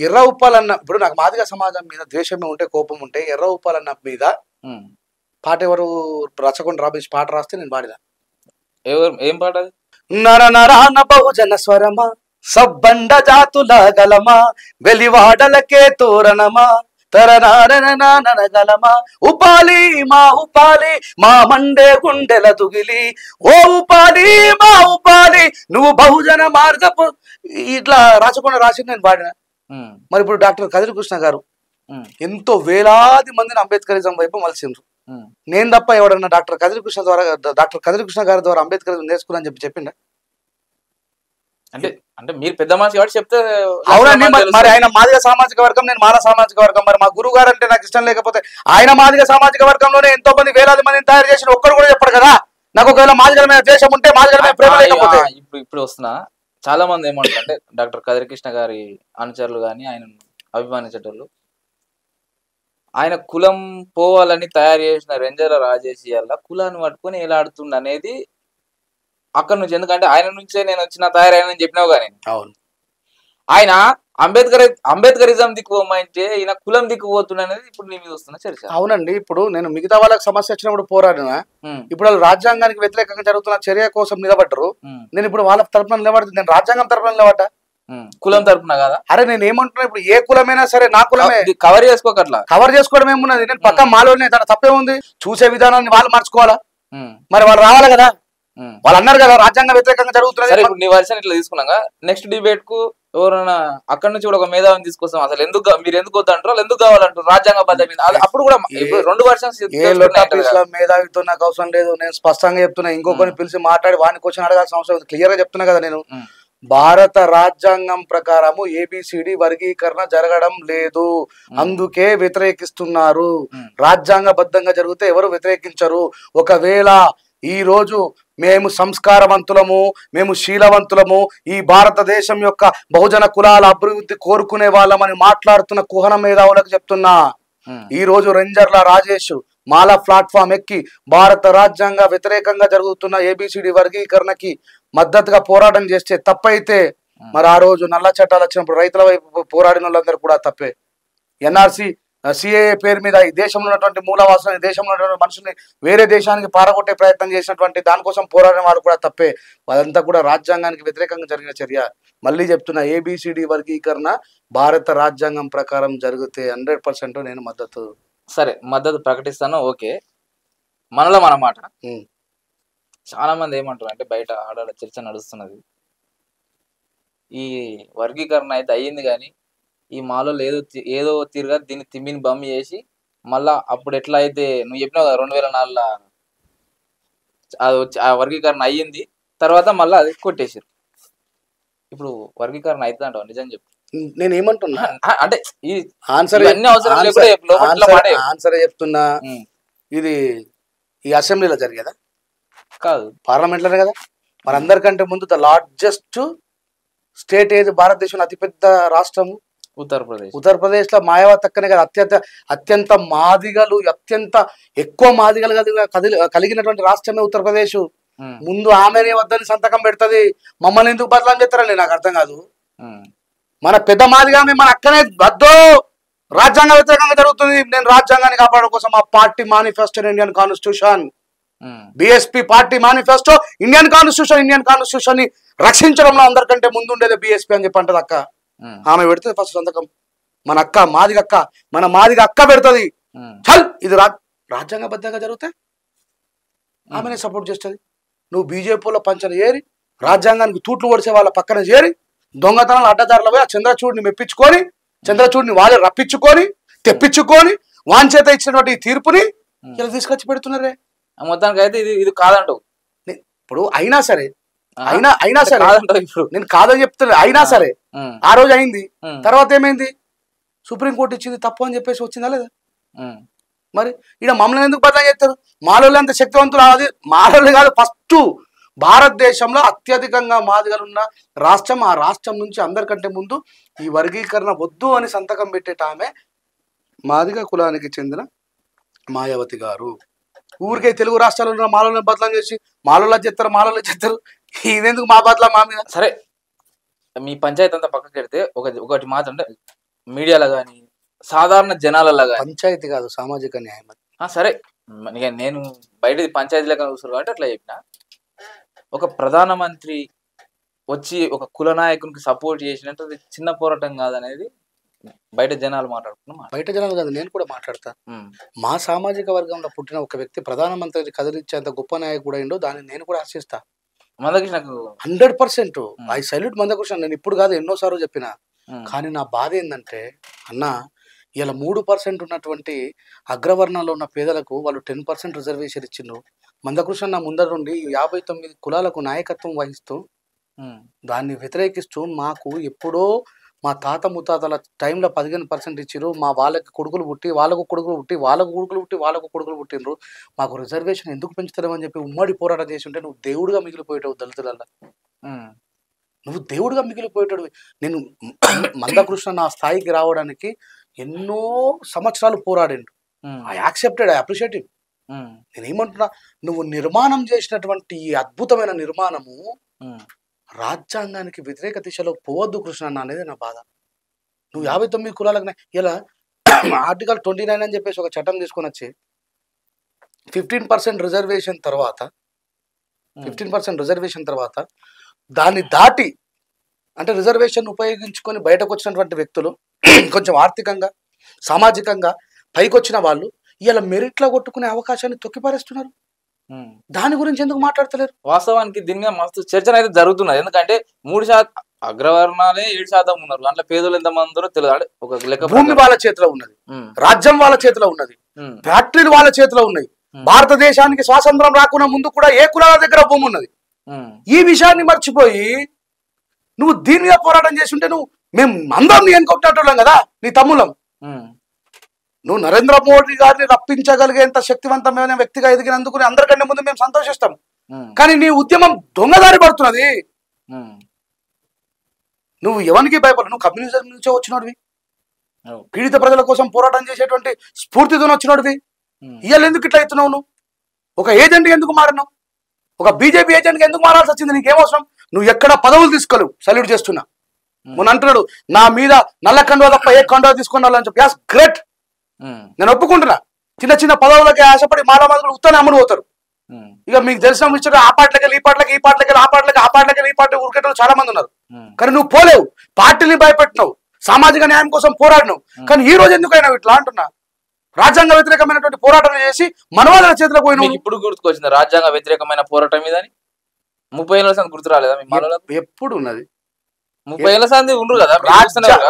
ఎర్ర ఉప్పాలన్న, ఇప్పుడు నాకు మాదిగ సమాజం మీద ద్వేషమే ఉంటే, కోపం ఉంటే, ఎర్ర ఉప్పాలన్న మీద పాట ఎవరు రచకుండా రాబేసి పాట రాస్తే నేను పాడిదా. ఏం పాట? నర నరాన బహుజన స్వరమా, సబ్బండ జాతుల గలమా, వెలివాడలకే తోరణమా, తరనారనగలమా, ఉపాలి మా ఉపాలి మా మండే గుండెల తుగిలి, ఓ ఉపాలి మా ఉపాలి నువ్వు బహుజన మార్గపు, ఇట్లా రాచకుండా రాసి నేను పాడిన. మరి ఇప్పుడు డాక్టర్ కదిరి కృష్ణ గారు ఎంతో వేలాది మందిని అంబేద్కరిజం వైపు మలిసిండ్రు. నేను తప్ప ఎవడన్నా డాక్టర్ కదిరి కృష్ణ గారి ద్వారా అంబేద్కరిజం నేర్చుకున్నా చెప్పి చెప్పిండా? అంటే మీరు పెద్ద మనిషి కాబట్టి చెప్తే అవునండి. మరి ఆయన మాదిగ సామాజిక వర్గం, నేను మాల సామాజిక వర్గం. మరి మా గురువు గారు అంటే నాకు ఇష్టం లేకపోతే ఆయన మాదిగ సామాజిక వర్గంలోనే ఎంతో మంది వేలాది మందిని తయారు చేసిన ఒక్కడు కూడా చెప్పడు కదా. నాకు ఒకవేళ మాదిగల మీద ద్వేషం ఉంటే, మాదిగల మీద ప్రేమ లేకపోతే. ఇప్పుడు వస్తున్నా చాలా మంది ఏమంటారు అంటే డాక్టర్ కదిరి కృష్ణ గారి అనుచరులు కానీ ఆయన అభిమానించేటోళ్ళు, ఆయన కులం పోవాలని తయారు చేసిన రెంజల రాజేష్ వల్ల కులాన్ని పట్టుకొని ఎలాడుతుంది అనేది అక్కడ నుంచి. ఎందుకంటే ఆయన నుంచే నేను వచ్చిన తయారైన చెప్పినావు కానీ ఆయన అంబేద్కరిజం దిక్కుపోమంటే ఈయన కులం దిక్కుపోతున్నా అనేది ఇప్పుడు నీ మీద వస్తున్న చర్చ. అవునండి. ఇప్పుడు నేను మిగతా వాళ్ళకి సమస్య వచ్చినప్పుడు పోరాడినా, ఇప్పుడు వాళ్ళు రాజ్యాంగానికి వ్యతిరేకంగా జరుగుతున్న చర్య కోసం నిలబడ్డరు. నేను ఇప్పుడు వాళ్ళ తరపున నిలబడుతుంది, నేను రాజ్యాంగం తరపున నిలబడ్డా, కులం తరపున కదా. అరే నేను ఏమంటున్నా, ఇప్పుడు ఏ కులమైనా సరే నా కులమే, కవర్ చేసుకోకట్లా. కవర్ చేసుకోవడం ఏమున్నది, నేను పక్క మాలోనే, తన తప్పే ఉంది. చూసే విధానాన్ని వాళ్ళు మార్చుకోవాలా, మరి వాళ్ళు రావాలి కదా. వాళ్ళు అన్నారు కదా రాజ్యాంగ వ్యతిరేకంగా జరుగుతుంది. నీ వర్షన్ ఇట్లా తీసుకున్నాగా, నెక్స్ట్ డిబేట్ కు ఎవరైనా అక్కడ నుంచి కూడా ఒక మేధావిని తీసుకొస్తాం. అసలు ఎందుకు మీరు ఎందుకు వద్దంటారు, ఎందుకు కావాలంటారు రాజ్యాంగ పద్ధతి మీద. అప్పుడు కూడా 2 వర్షన్స్. మేధావితో నాకు అవసరం లేదు, నేను స్పష్టంగా చెప్తున్నా. ఇంకొకరిని పిలిచి మాట్లాడి వాడిని క్వశ్చన్ అడగాల్సిన అవసరం క్లియర్ గా చెప్తున్నా కదా. నేను భారత రాజ్యాంగం ప్రకారము ఏబిసిడి వర్గీకరణ జరగడం లేదు, అందుకే వ్యతిరేకిస్తున్నారు. రాజ్యాంగబద్ధంగా జరిగితే ఎవరు వ్యతిరేకించరు. ఒకవేళ ఈ రోజు మేము సంస్కారవంతులము, మేము శీలవంతులము, ఈ భారతదేశం యొక్క బహుజన కులాల అభివృద్ధి కోరుకునే వాళ్ళమని మాట్లాడుతున్న కుహన మేధావులకు చెప్తున్నా, ఈ రోజు రెంజర్ల రాజేష్ మాల ప్లాట్ఫామ్ ఎక్కి భారత రాజ్యాంగ వ్యతిరేకంగా జరుగుతున్న ఏబిసిడి వర్గీకరణకి మద్దతుగా పోరాటం చేస్తే తప్పైతే, మరి ఆ రోజు నల్ల చట్టాలు వచ్చినప్పుడు రైతుల వైపు పోరాడిన వాళ్ళందరూ కూడా తప్పే. ఎన్ఆర్సి సిఏఏ పేరు మీద ఈ దేశంలో ఉన్నటువంటి మూలవాసులు, దేశంలో ఉన్నటువంటి మనుషుల్ని వేరే దేశానికి పారగొట్టే ప్రయత్నం చేసినటువంటి దానికోసం పోరాడిన వాళ్ళు కూడా తప్పే. అదంతా కూడా రాజ్యాంగానికి వ్యతిరేకంగా జరిగిన చర్య. మళ్ళీ చెప్తున్నా, ఏబిసిడి వర్గీకరణ భారత రాజ్యాంగం ప్రకారం జరిగితే 100% నేను మద్దతు. సరే, మద్దతు ప్రకటిస్తాను. ఓకే, మనలో మన మాట. చాలా మంది ఏమంటారు అంటే, బయట ఆడాడ చర్చ నడుస్తున్నది, ఈ వర్గీకరణ అయితే అయ్యింది కానీ ఈ మాలో ఏదో తీరుగా దీన్ని తిమ్మిని బమ్మి చేసి మళ్ళా అప్పుడు ఎట్లా అయితే నువ్వు చెప్పినావు కదా 2004 ఆ వర్గీకరణ అయ్యింది, తర్వాత మళ్ళీ అది కొట్టేసారు. ఇప్పుడు వర్గీకరణ అవుతుంది అంటావు? నిజం చెప్పు. నేను ఏమంటున్నా అంటే ఈ ఆన్సర్ ఆన్సర్ చెప్తున్నా. ఇది ఈ అసెంబ్లీలో జరిగేదా కాదు, పార్లమెంట్ లోనే కదా. మరి అందరికంటే ముందు ద లార్జెస్ట్ స్టేట్ ఏది భారతదేశంలో అతిపెద్ద రాష్ట్రము? ఉత్తరప్రదేశ్ లో మాయావతి అక్కనే కదా అత్యంత మాదిగలు, అత్యంత ఎక్కువ మాదిగలు కలిగినటువంటి రాష్ట్రమే ఉత్తరప్రదేశ్. ముందు ఆమెనే వద్దని సంతకం పెడుతుంది, మమ్మల్ని ఎందుకు బదలాం చేస్తారండి నాకు అర్థం కాదు. మన పెద్ద మాదిగా మన అక్కనే వద్దు, రాజ్యాంగ వ్యతిరేకంగా జరుగుతుంది. నేను రాజ్యాంగాన్ని కాపాడడం కోసం ఆ party manifesto Indian constitution, BSP party manifesto Indian constitution ని రక్షించడంలో అందరికంటే ముందు ఉండేది బిఎస్పీ అని చెప్పి అంటది అక్క. ఆమె పెడితే ఫస్ట్ సంతకం. మన అక్క మాదిగ అక్క, మన మాదిగ అక్క పెడుతుంది. చల్ ఇది రాజ్యాంగబద్ధంగా జరిగితే ఆమెనే సపోర్ట్ చేస్తుంది. నువ్వు బీజేపీలో పంచన చేరి రాజ్యాంగానికి తూట్లు పొడిచే వాళ్ళ పక్కన చేరి దొంగతనాలు అడ్డదారులు పోయి ఆ చంద్రచూడిని మెప్పించుకొని, చంద్రచూడిని వాళ్ళే రప్పించుకొని తెప్పించుకొని వాంచేత ఇచ్చినటువంటి తీర్పుని ఇలా తీసుకొచ్చి పెడుతున్నారే. మొత్తానికి అయితే ఇది కాదంటావు. ఇప్పుడు అయినా సరే నేను కాదని చెప్తున్నా. అయినా సరే ఆ రోజు అయింది, తర్వాత ఏమైంది? సుప్రీంకోర్టు ఇచ్చింది తప్పు అని చెప్పేసి వచ్చిందా లేదా? మరి ఇక్కడ మమ్మల్ని ఎందుకు బదనాం చేస్తారు? మాలోళ్ళు అంత శక్తివంతులు. అది మాలోళ్ళు కాదు, ఫస్ట్ భారతదేశంలో అత్యధికంగా మాదిగలు ఉన్న రాష్ట్రం. ఆ రాష్ట్రం నుంచి అందరికంటే ముందు ఈ వర్గీకరణ వద్దు అని సంతకం పెట్టేట ఆమె మాదిగ కులానికి చెందిన మాయావతి గారు. ఊరికే తెలుగు రాష్ట్రాల్లో ఉన్న మాలోళ్ళని బదలాం చేసి మాలోళ్ళ చెప్తారు. ఇదెందుకు మా బదలా మా మీద? సరే, మీ పంచాయతీ అంతా పక్కకి పెడితే ఒకటి మాట అంటే మీడియాలో కానీ సాధారణ జనాలలో కానీ, పంచాయతీ కాదు సామాజిక న్యాయం. సరే, నేను బయట పంచాయతీలో చూస్తారు కాబట్టి అట్లా చెప్పిన. ఒక ప్రధానమంత్రి వచ్చి ఒక కుల నాయకునికి సపోర్ట్ చేసినట్టు అది చిన్న పోరాటం కాదనేది బయట జనాలు మాట్లాడుకున్నాం. బయట జనాలు కాదు, నేను కూడా మాట్లాడతా. మా సామాజిక వర్గంలో పుట్టిన ఒక వ్యక్తి ప్రధానమంత్రి కదిలించేంత గొప్ప నాయకుడు అయిందో దాన్ని నేను కూడా ఆశిస్తా. మందకృష్ణకు 100% ఐ సల్యూట్ మందకృష్ణ. నేను ఇప్పుడు కాదు ఎన్నోసార్లు చెప్పిన. కానీ నా బాధ ఏంటంటే అన్న, ఇలా 3% ఉన్నటువంటి అగ్రవర్ణంలో ఉన్న పేదలకు వాళ్ళు 10% రిజర్వేషన్ ఇచ్చిండ్రు. మందకృష్ణ నా ముందర నుండి 59 కులాలకు నాయకత్వం వహిస్తూ దాన్ని వ్యతిరేకిస్తూ మాకు ఎప్పుడో మా తాత ముత్తాతల టైంలో 15% ఇచ్చిర్రు. మా వాళ్ళకి కొడుకులు పుట్టి వాళ్ళకు కొడుకులు పుట్టి వాళ్ళకు కొడుకులు పుట్టి వాళ్ళకు కొడుకులు పుట్టినరు. మాకు రిజర్వేషన్ ఎందుకు పెంచుతారేమని చెప్పి ఉమ్మడి పోరాటం చేసి ఉంటే నువ్వు దేవుడుగా మిగిలిపోయేటావు దళితులల్లా. నువ్వు దేవుడుగా మిగిలిపోయేటాడు. నేను మందకృష్ణ నా స్థాయికి రావడానికి ఎన్నో సంవత్సరాలు పోరాడిండు. I accepted, I appreciate him. నేనేమంటున్నా, నువ్వు నిర్మాణం చేసినటువంటి ఈ అద్భుతమైన నిర్మాణము రాజ్యాంగానికి వ్యతిరేక దిశలో పోవద్దు కృష్ణ అన్న అనేది నా బాధ. నువ్వు 59 కులాలకు ఇలా ఆర్టికల్ 29 అని చెప్పేసి ఒక చట్టం తీసుకొని వచ్చి 15% రిజర్వేషన్ తర్వాత దాన్ని దాటి అంటే రిజర్వేషన్ ఉపయోగించుకొని బయటకు వచ్చినటువంటి వ్యక్తులు కొంచెం ఆర్థికంగా సామాజికంగా పైకి వచ్చిన వాళ్ళు ఇలా మెరిట్లో కొట్టుకునే అవకాశాన్ని తొక్కిపరేస్తున్నారు. దాని గురించి ఎందుకు మాట్లాడతలేరు? వాస్తవానికి దీని మీద మస్తు చర్చన అయితే జరుగుతున్నది. ఎందుకంటే 3% అగ్రవర్ణాలే 7% ఉన్నారు. అందులో పేదలు ఎంతమంది తెలియదు. ఒక లెక్క భూమి వాళ్ళ చేతిలో ఉన్నది, రాజ్యం వాళ్ళ చేతిలో ఉన్నది, ఫ్యాక్టరీలు వాళ్ళ చేతిలో ఉన్నాయి. భారతదేశానికి స్వాతంత్రం రాకుండా ముందు కూడా ఏ కులాల దగ్గర భూమి ఉన్నది. ఈ విషయాన్ని మర్చిపోయి నువ్వు దీని మీద పోరాటం చేసి ఉంటే మేము అందరం నీ ఎన్కొట్టేటోళ్ళం కదా, నీ తమ్ములం. నువ్వు నరేంద్ర మోడీ గారిని రప్పించగలిగేంత శక్తివంతమైన వ్యక్తిగా ఎదిగినందుకు అందరికంటే ముందు మేము సంతోషిస్తాం. కానీ నీ ఉద్యమం దొంగదారి పడుతున్నది. నువ్వు ఎవరికి భయపడ, నువ్వు కమ్యూనిజం నుంచే వచ్చినోడివి, పీడిత ప్రజల కోసం పోరాటం చేసేటువంటి స్ఫూర్తితో వచ్చినోడివి. ఇవాళ ఎందుకు ఇట్లా అవుతున్నావు? నువ్వు ఒక ఏజెంట్కి ఎందుకు మారినావు? ఒక బీజేపీ ఏజెంట్కి ఎందుకు మారాల్సి వచ్చింది? నీకేమవసరం? నువ్వు ఎక్కడ పదవులు తీసుకోలేవు. సల్యూట్ చేస్తున్నా. మొన్న అంటున్నాడు నా మీద నల్ల కండువా తప్ప ఏ కండువా తీసుకుని వాళ్ళని చెప్పి. యాస్ గ్రేట్, నేను ఒప్పుకుంటున్నా. చిన్న చిన్న పదవులకి ఆశపడి మాలామాదులు ఉత్తనే అమ్ముడు పోతారు. ఇక మీకు తెలిసిన విషయం ఆ పాటలకి ఈ పాటలకి ఆ పాటలకి ఈ పాటలు ఉరికేటోళ్ళు చాలా మంది ఉన్నారు. కానీ నువ్వు పోలేవు. పార్టీని భయపెట్టినావు, సామాజిక న్యాయం కోసం పోరాడినావు. కానీ ఈ రోజు ఎందుకైనా ఇట్లా అంటున్నా, రాజ్యాంగ వ్యతిరేకమైనటువంటి పోరాటం చేసి మనవాళ్ళ చేతిలో పోయిన. ఇప్పుడు గుర్తుకొచ్చింది రాజ్యాంగ వ్యతిరేకమైన పోరాటం మీద 30 ఏళ్ళ సంది గుర్తు రాలేదా? ఎప్పుడు ఉన్నది 30 ఏళ్ళ సంది ఉండరు కదా.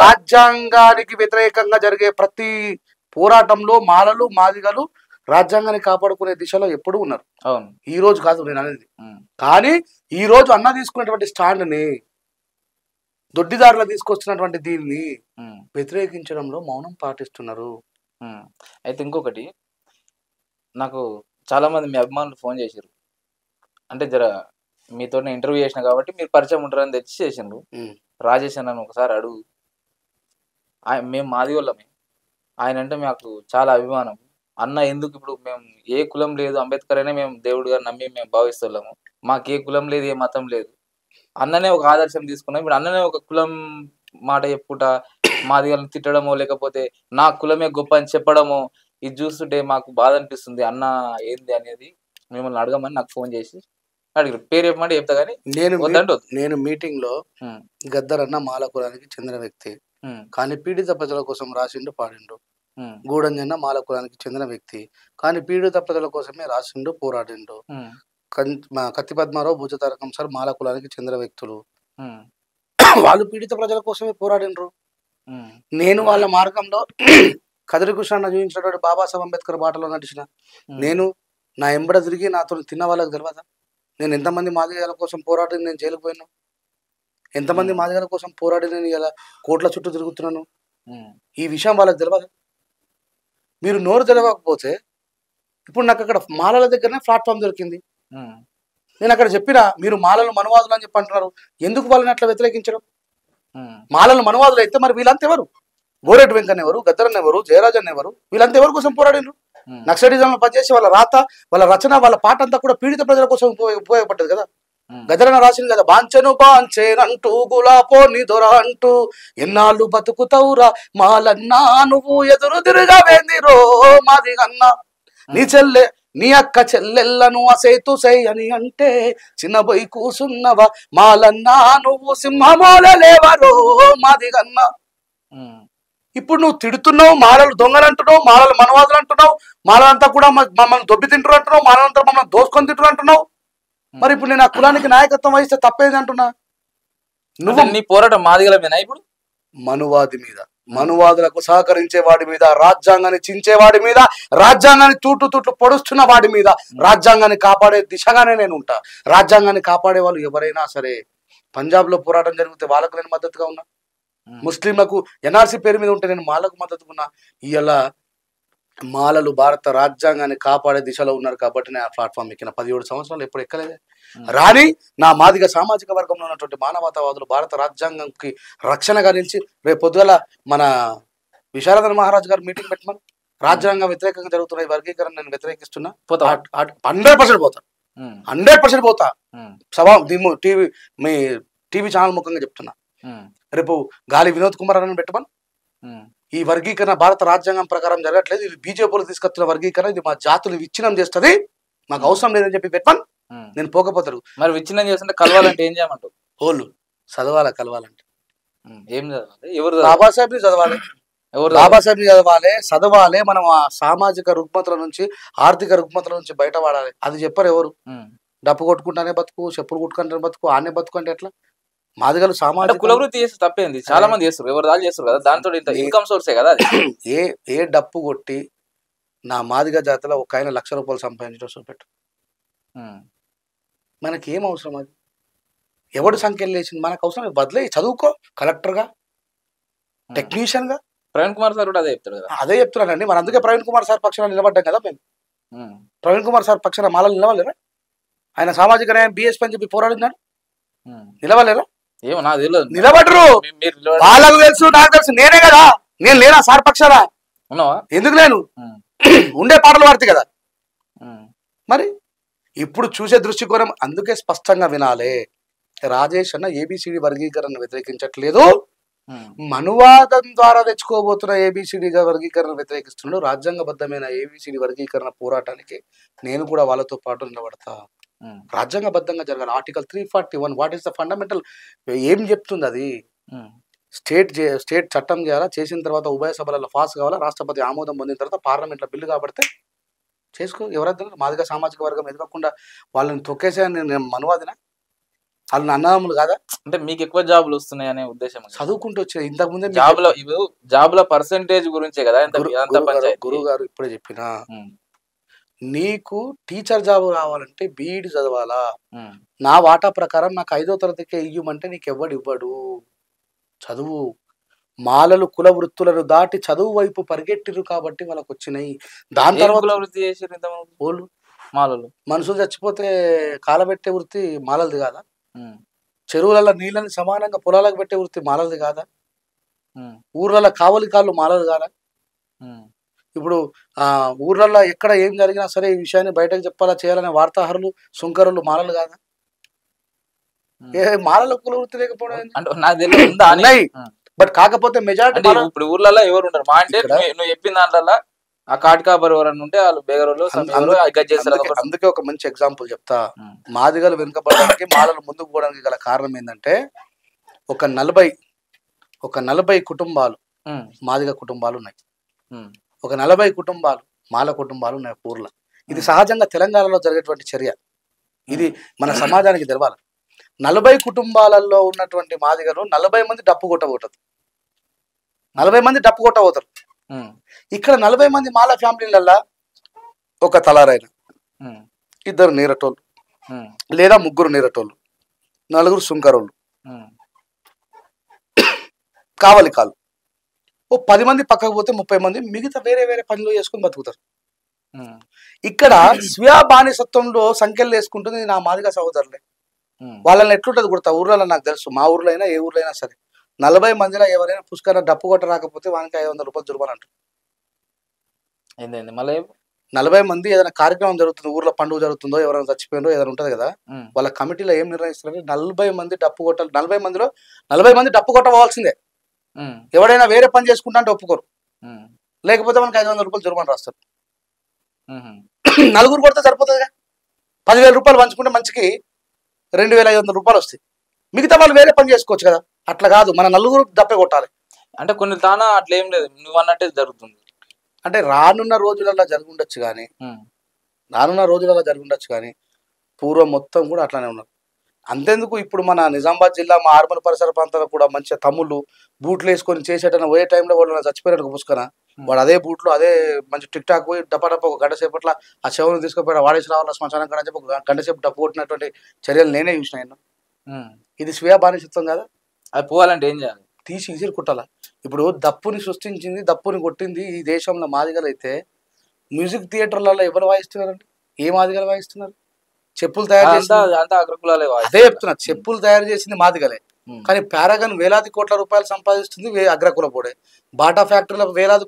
రాజ్యాంగానికి వ్యతిరేకంగా జరిగే ప్రతి పోరాటంలో మాలలు మాదిగలు రాజ్యాంగాన్ని కాపాడుకునే దిశలో ఎప్పుడు ఉన్నారు. అవును, ఈ రోజు కాదు నేను అనేది. కానీ ఈ రోజు అన్న తీసుకున్నటువంటి స్టాండ్ ని, దొడ్డిదారులు తీసుకొస్తున్నటువంటి దీన్ని వ్యతిరేకించడంలో మౌనం పాటిస్తున్నారు. అయితే ఇంకొకటి, నాకు చాలా మంది మీ అభిమానులు ఫోన్ చేశారు. అంటే జర మీతో ఇంటర్వ్యూ చేసిన కాబట్టి మీరు పరిచయం ఉంటారని తెచ్చి చేసిండ్రు. రాజేష్ అన్న ఒకసారి అడుగు, మేము మాది వాళ్ళమే, ఆయన అంటే మాకు చాలా అభిమానం. అన్న ఎందుకు ఇప్పుడు మేము ఏ కులం లేదు, అంబేద్కర్ అయినా మేము దేవుడుగా నమ్మి మేము భావిస్తున్నాము. మాకు ఏ కులం లేదు, ఏ మతం లేదు. అన్ననే ఒక ఆదర్శం తీసుకున్నాం. ఇప్పుడు అన్ననే ఒక కులం మాట చెప్పుట, మాది వాళ్ళని తిట్టడమో లేకపోతే నా కులమే గొప్ప అని చెప్పడమో ఇది చూస్తుంటే మాకు బాధ అనిపిస్తుంది. అన్న ఏంది అనేది మిమ్మల్ని అడగమని నాకు ఫోన్ చేసి అడిగి పేరు చెప్పమంటే చెప్తా కానీ నేను వద్దంటే నేను మీటింగ్ లో గద్దరన్న మాల కులానికి చెందిన వ్యక్తి, కానీ పీడిత ప్రజల కోసం రాసిండు పాడిండు. గూడంజన్న మాల కులానికి చెందిన వ్యక్తి, కానీ పీడిత ప్రజల కోసమే రాసిండు పోరాడిండు. కత్తి పద్మారావు, భుజ తారకం సార్ మాల కులానికి చెందిన వ్యక్తులు, వాళ్ళు పీడిత ప్రజల కోసమే పోరాడిండ్రు. నేను వాళ్ళ మార్గంలో కదిరి కృష్ణ చూపించినటువంటి బాబాసాహెబ్ అంబేద్కర్ బాటలో నడిచిన నేను నా ఎంబడ తిరిగి నాతో తిన్న వాళ్ళకి తెలియదా నేను ఎంతమంది మాదిగల కోసం పోరాడి నేను జైలుకు పోయినా, ఎంతమంది మాదిగల కోసం పోరాడి నేను ఇలా కోట్ల చుట్టూ తిరుగుతున్నాను, ఈ విషయం వాళ్ళకి తెలియదు. మీరు నోరు తెలవకపోతే ఇప్పుడు నాకు అక్కడ మాలల దగ్గరనే ప్లాట్ఫామ్ దొరికింది. నేను అక్కడ చెప్పిన మీరు మాలలు మనువాదులు అని చెప్పి అంటున్నారు, ఎందుకు వాళ్ళని అట్లా వ్యతిరేకించడం? మాలలు మనువాదులు అయితే మరి వీళ్ళంతా ఎవరు? గోరెడ్డి వెంకన్న ఎవరు? గద్దరన్న ఎవరు? జయరాజన్ ఎవరు? వీళ్ళంతా ఎవరి కోసం పోరాడినరు? నక్సలిజంలో పనిచేసి వాళ్ళ రాత, వాళ్ళ రచన, వాళ్ళ పాట అంతా కూడా పీడిత ప్రజల కోసం ఉపయోగపడ్డది కదా. గద్దరన్న రాసింది కదా, బాంచెను బాంచేనంటూ గులాపో నీ దొర అంటూ ఎన్నాళ్ళు బతుకుతావురా మాలన్నా నువ్వు ఎదురు తిరగవేందిరో మాదిగన్నా, నీ చెల్లె నీ అక్క చెల్లెళ్ళను అసేతు సై అని అంటే చిన్నబోయి కూసున్నవా మాలన్నా నువ్వు సింహమోలేవరో మాదిగన్నా. ఇప్పుడు నువ్వు తిడుతున్నావు, మాలలు దొంగలు అంటున్నావు, మాలలు మనవాదులు అంటున్నావు, మాలంతా కూడా మమ్మల్ని దొబ్బి తింటారు అంటున్నావు, మాలంతా మమ్మల్ని దోసుకొని తింటారు అంటున్నావు. మరి ఇప్పుడు నేను ఆ కులానికి నాయకత్వం వహిస్తే తప్పేది అంటున్నా? నువ్వు నీ పోరాటం మాదిగల మీద, ఇప్పుడు మనువాది మీద, మనువాదులకు సహకరించే వాడి మీద, రాజ్యాంగాన్ని చించేవాడి మీద, రాజ్యాంగాన్ని తూట్లు పొడుస్తున్న వాడి మీద, రాజ్యాంగాన్ని కాపాడే దిశగానే నేను ఉంటా. రాజ్యాంగాన్ని కాపాడే వాళ్ళు ఎవరైనా సరే, పంజాబ్ లో పోరాటం జరిగితే వాళ్ళకు నేను మద్దతుగా ఉన్నా, ముస్లింలకు ఎన్ఆర్సీ పేరు మీద ఉంటే నేను మాలకు మద్దతుకున్నా. ఇలా మాలలు భారత రాజ్యాంగాన్ని కాపాడే దిశలో ఉన్నారు కాబట్టి నేను ఆ ప్లాట్ఫామ్ ఎక్కిన. 17 సంవత్సరాలు ఎప్పుడు ఎక్కలేదు. రాని నా మాదిగ సామాజిక వర్గంలో ఉన్నటువంటి మానవతావాదులు భారత రాజ్యాంగంకి రక్షణగా నిలిచి రేపు పొద్దుగల మన విశారదన్ మహారాజ్ గారు మీటింగ్ పెట్టమని, రాజ్యాంగం వ్యతిరేకంగా జరుగుతున్న ఈ వర్గీకరణ నేను వ్యతిరేకిస్తున్నా, 100% పోతా, 100% పోతా. సభా టీవీ మీ టీవీ ఛానల్ ముఖంగా చెప్తున్నా. రేపు గాలి వినోద్ కుమార్ అని పెట్టమని, ఈ వర్గీకరణ భారత రాజ్యాంగం ప్రకారం జరగట్లేదు, ఇది బీజేపీలు తీసుకొచ్చిన వర్గీకరణ, ఇది మా జాతులు విచ్ఛిన్నం చేస్తుంది, మాకు అవసరం లేదని చెప్పి పెట్టమని నేను పోకపోతారు. మరి విచ్ఛిన్నం చేస్తుంటే కలవాలంటే ఏం చేయమంటావు? ఓళ్ళు చదవాలా, కలవాలంటే ఏం చదవాలి? ఎవరు? బాబాసాహెబ్ని చదవాలి, బాబాసాహెబ్ని చదవాలి. మనం ఆ సామాజిక రుగ్మతల నుంచి, ఆర్థిక రుగ్మతల నుంచి బయటపడాలి. అది చెప్పరు ఎవరు? డప్పు కొట్టుకుంటానే బతుకు, చెప్పులు కొట్టుకుంటానే బతుకు, ఆనే బతుకు అంటే ఎట్లా? మాదిగలు సామాజిక కులవృత్తి చేస్తే తప్పేంది? చాలా మంది చేస్తారు, ఎవరు దాని చేస్తారు కదా, దాంతో ఇన్కమ్ సోర్సే కదా. ఏ డప్పు కొట్టి నా మాదిగ జాతిలో ఒక ఆయన 1,00,000 రూపాయలు సంపాదించడం చూపెట్టు. మనకి ఏం అవసరం? అది ఎవడు సంఖ్యలు లేచింది మనకు అవసరం? బదిలే చదువుకో, కలెక్టర్గా, టెక్నీషియన్ గా. ప్రవీణ్ కుమార్ సార్ కూడా అదే చెప్తారు కదా. అదే చెప్తున్నానండి, మన అందుకే ప్రవీణ్ కుమార్ సార్ పక్షాన నిలబడ్డాం కదా మేము. ప్రవీణ్ కుమార్ సార్ పక్షాన మాలలు నిలవలేరా? ఆయన సామాజిక న్యాయం బీఎస్పీ అని చెప్పి పోరాడినాడు, నిలవలేరా? ఏమో నాకు తెలియదు, నిలబడరు. వాళ్ళకు తెలుసు, నాకు తెలుసు, నేనే కదా. నేను లేనా సార్ పక్షాన? ఉన్నావా? ఎందుకు లేను? ఉండే పాటలు పాడితే కదా. మరి ఇప్పుడు చూసే దృష్టికోణం అందుకే స్పష్టంగా వినాలే. రాజేష్ అన్న ఏబిసిడి వర్గీకరణ వ్యతిరేకించట్లేదు, మనువాదం ద్వారా తెచ్చుకోబోతున్న ఏబిసిడి వర్గీకరణ వ్యతిరేకిస్తున్నాడు. రాజ్యాంగబద్ధమైన ఏబిసిడి వర్గీకరణ పోరాటానికి నేను కూడా వాళ్ళతో పాటు నిలబడతా. రాజ్యాంగబద్ధంగా జరగాలి. Article 341 what is the fundamental ఏం చెప్తుంది? అది స్టేట్ చట్టం చేయాలా, చేసిన తర్వాత ఉభయ సభలలో పాస్ కావాలా, రాష్ట్రపతి ఆమోదం పొందిన తర్వాత పార్లమెంట్లో బిల్లు కాబట్టి చేసుకో. ఎవరైతే మాదిగా సామాజిక వర్గం ఎదగకుండా వాళ్ళని తొక్కేసే నేను మనువాదినా? వాళ్ళని అన్నదమ్ములు కాదా? అంటే మీకు ఎక్కువ జాబులు వస్తున్నాయి అనే ఉద్దేశం. చదువుకుంటూ వచ్చే ఇంతకు ముందే జాబుల పర్సెంటేజ్ గురించే కదా. గురువు గారు ఇప్పుడే చెప్పినా, నీకు టీచర్ జాబ్ రావాలంటే బీఈడి చదవాలా. నా వాటా ప్రకారం నాకు 5వ తరగతికే ఇయ్యమంటే నీకు ఎవడు ఇవ్వడు. చదువు. మాలలు కుల వృత్తులను దాటి చదువు వైపు పరిగెట్టిరు కాబట్టి వాళ్ళకి వచ్చినాయి. దాని తర్వాత వృత్తి చేసారు వాళ్ళు మాలలు. మనుషులు చచ్చిపోతే కాలబెట్టే వృత్తి మాలలది కాదా? చెరువులలో నీళ్ళని సమానంగా పొలాలకు పెట్టే వృత్తి మాలలది కాదా? ఊర్లలో కావలి కాళ్ళు మాలలు కాదా? ఇప్పుడు ఊర్లలో ఎక్కడ ఏం జరిగినా సరే ఈ విషయాన్ని బయటకు చెప్పాలా, చేయాలనే వార్తాహరులు, సుంకరులు మాలలు కాదా? మాలల కుల వృత్తి లేకపోవడం బట్ కాకపోతే మెజారిటీ ఇప్పుడు ఊర్లలో ఎవరు ఉండరు. మా అంటే నువ్వు చెప్పిన దాంట్లో ఆ కాటికాబర్ ఎవరన్నా ఉంటే వాళ్ళు బేగరోళ్ళు అందుకే ఒక మంచి ఎగ్జాంపుల్ చెప్తా. మాదిగలు వెనుకబడడానికి మాలలు ముందుకు పోవడానికి గల కారణం ఏంటంటే ఒక 40 కుటుంబాలు మాదిగ కుటుంబాలు ఉన్నాయి, ఒక 40 కుటుంబాలు మాల కుటుంబాలు ఉన్నాయి ఊర్లో. ఇది సహజంగా తెలంగాణలో జరిగేటువంటి చర్య. ఇది మన సమాజానికి తెలవాలి. 40 కుటుంబాలలో ఉన్నటువంటి మాదిగలు 40 మంది డప్పు కొట్టబోతారు, 40 మంది డప్పు కొట్టబోతారు. ఇక్కడ 40 మంది మాల ఫ్యామిలీలల్లా ఒక తలారైన, 2 నీరటోళ్ళు లేదా 3 నీరటోళ్ళు, 4 సుంకరోళ్ళు, కావలికాలు, ఓ 10 మంది పక్కకు పోతే 30 మంది మిగతా వేరే వేరే పనులు చేసుకుని బతుకుతారు. ఇక్కడ స్వీయ బానిసత్వంలో సంఖ్యలు వేసుకుంటుంది నా మాదిగ సహోదరులే. వాళ్ళని ఎట్లుంటది కొడతా ఊర్లలో నాకు తెలుసు. మా ఊర్లో అయినా ఏ ఊర్లో అయినా సరే 40 మందిలో ఎవరైనా పుష్కర డప్పు కొట్ట రాకపోతే వానికి 500 రూపాయలు జుర్మానా అంటారు. మళ్ళీ 40 మంది ఏదైనా కార్యక్రమం జరుగుతుంది, ఊర్లో పండుగ జరుగుతుందో, ఎవరైనా చచ్చిపోయిందో ఏదైనా ఉంటది కదా, వాళ్ళ కమిటీలో ఏం నిర్ణయిస్తారంటే 40 మంది డప్పు కొట్టాలి. 40 మందిలో 40 మంది డప్పు కొట్టవలసిందే. ఎవడైనా వేరే పని చేసుకుంటా అంటే ఒప్పుకోరు, లేకపోతే మనకి 500 రూపాయలు జుర్మానా రాస్తారు. 4 కొడితే సరిపోతుందిగా. 10,000 రూపాయలు పంచుకుంటే మంచికి 2,500 రూపాయలు వస్తాయి. మిగతా వాళ్ళు వేరే పని చేసుకోవచ్చు కదా. అట్లా కాదు, మన 4 డప్పే కొట్టాలి. అంటే కొన్ని తానా అట్లా ఏం లేదు, నువ్వు అన్నట్టే జరుగుతుంది. అంటే రానున్న రోజులలో జరుగుండొచ్చు కానీ పూర్వం మొత్తం కూడా అట్లానే ఉన్నారు. అంతెందుకు, ఇప్పుడు మన నిజామాబాద్ జిల్లా మా ఆర్మల్ పరిసర ప్రాంతాల్లో కూడా మంచిగా తమ్ముళ్ళు బూట్లు వేసుకొని చేసేటన్న పోయే టైంలో వాళ్ళు చచ్చిపోయినట్టు పుష్కరా, వాడు అదే బూట్లు అదే మంచి టిక్ టాక్ పోయి డప్ప ఒక గంట సేపట్ల ఆ చెవును తీసుకుపోయి వాడేసి రావాల శ్మశానం కన్నా చెప్పి ఒక గంట సేపు డప్పు కొట్టినటువంటి చర్యలు నేనే చూసిన. ఇది స్వీయ బానిసత్వం కదా. అది పోవాలంటే ఏం చేయాలి? తీసి ఈజీలు కుట్టాలా. ఇప్పుడు దప్పుని సృష్టించింది, దప్పుని కొట్టింది ఈ దేశంలో మాదిగలు అయితే మ్యూజిక్ థియేటర్లలో ఎవరు వాయిస్తున్నారండి? ఏ మాదిగలు వాయిస్తున్నారు? చెప్పులు తయారు చేసి అదే చెప్తున్నా, చెప్పులు తయారు చేసింది మాదిగలే. కానీ పారాగన్ వేలాది కోట్ల రూపాయలు సంపాదిస్తుంది అగ్రకుల పొడే. బాటా ఫ్యాక్టరీలో వేలాది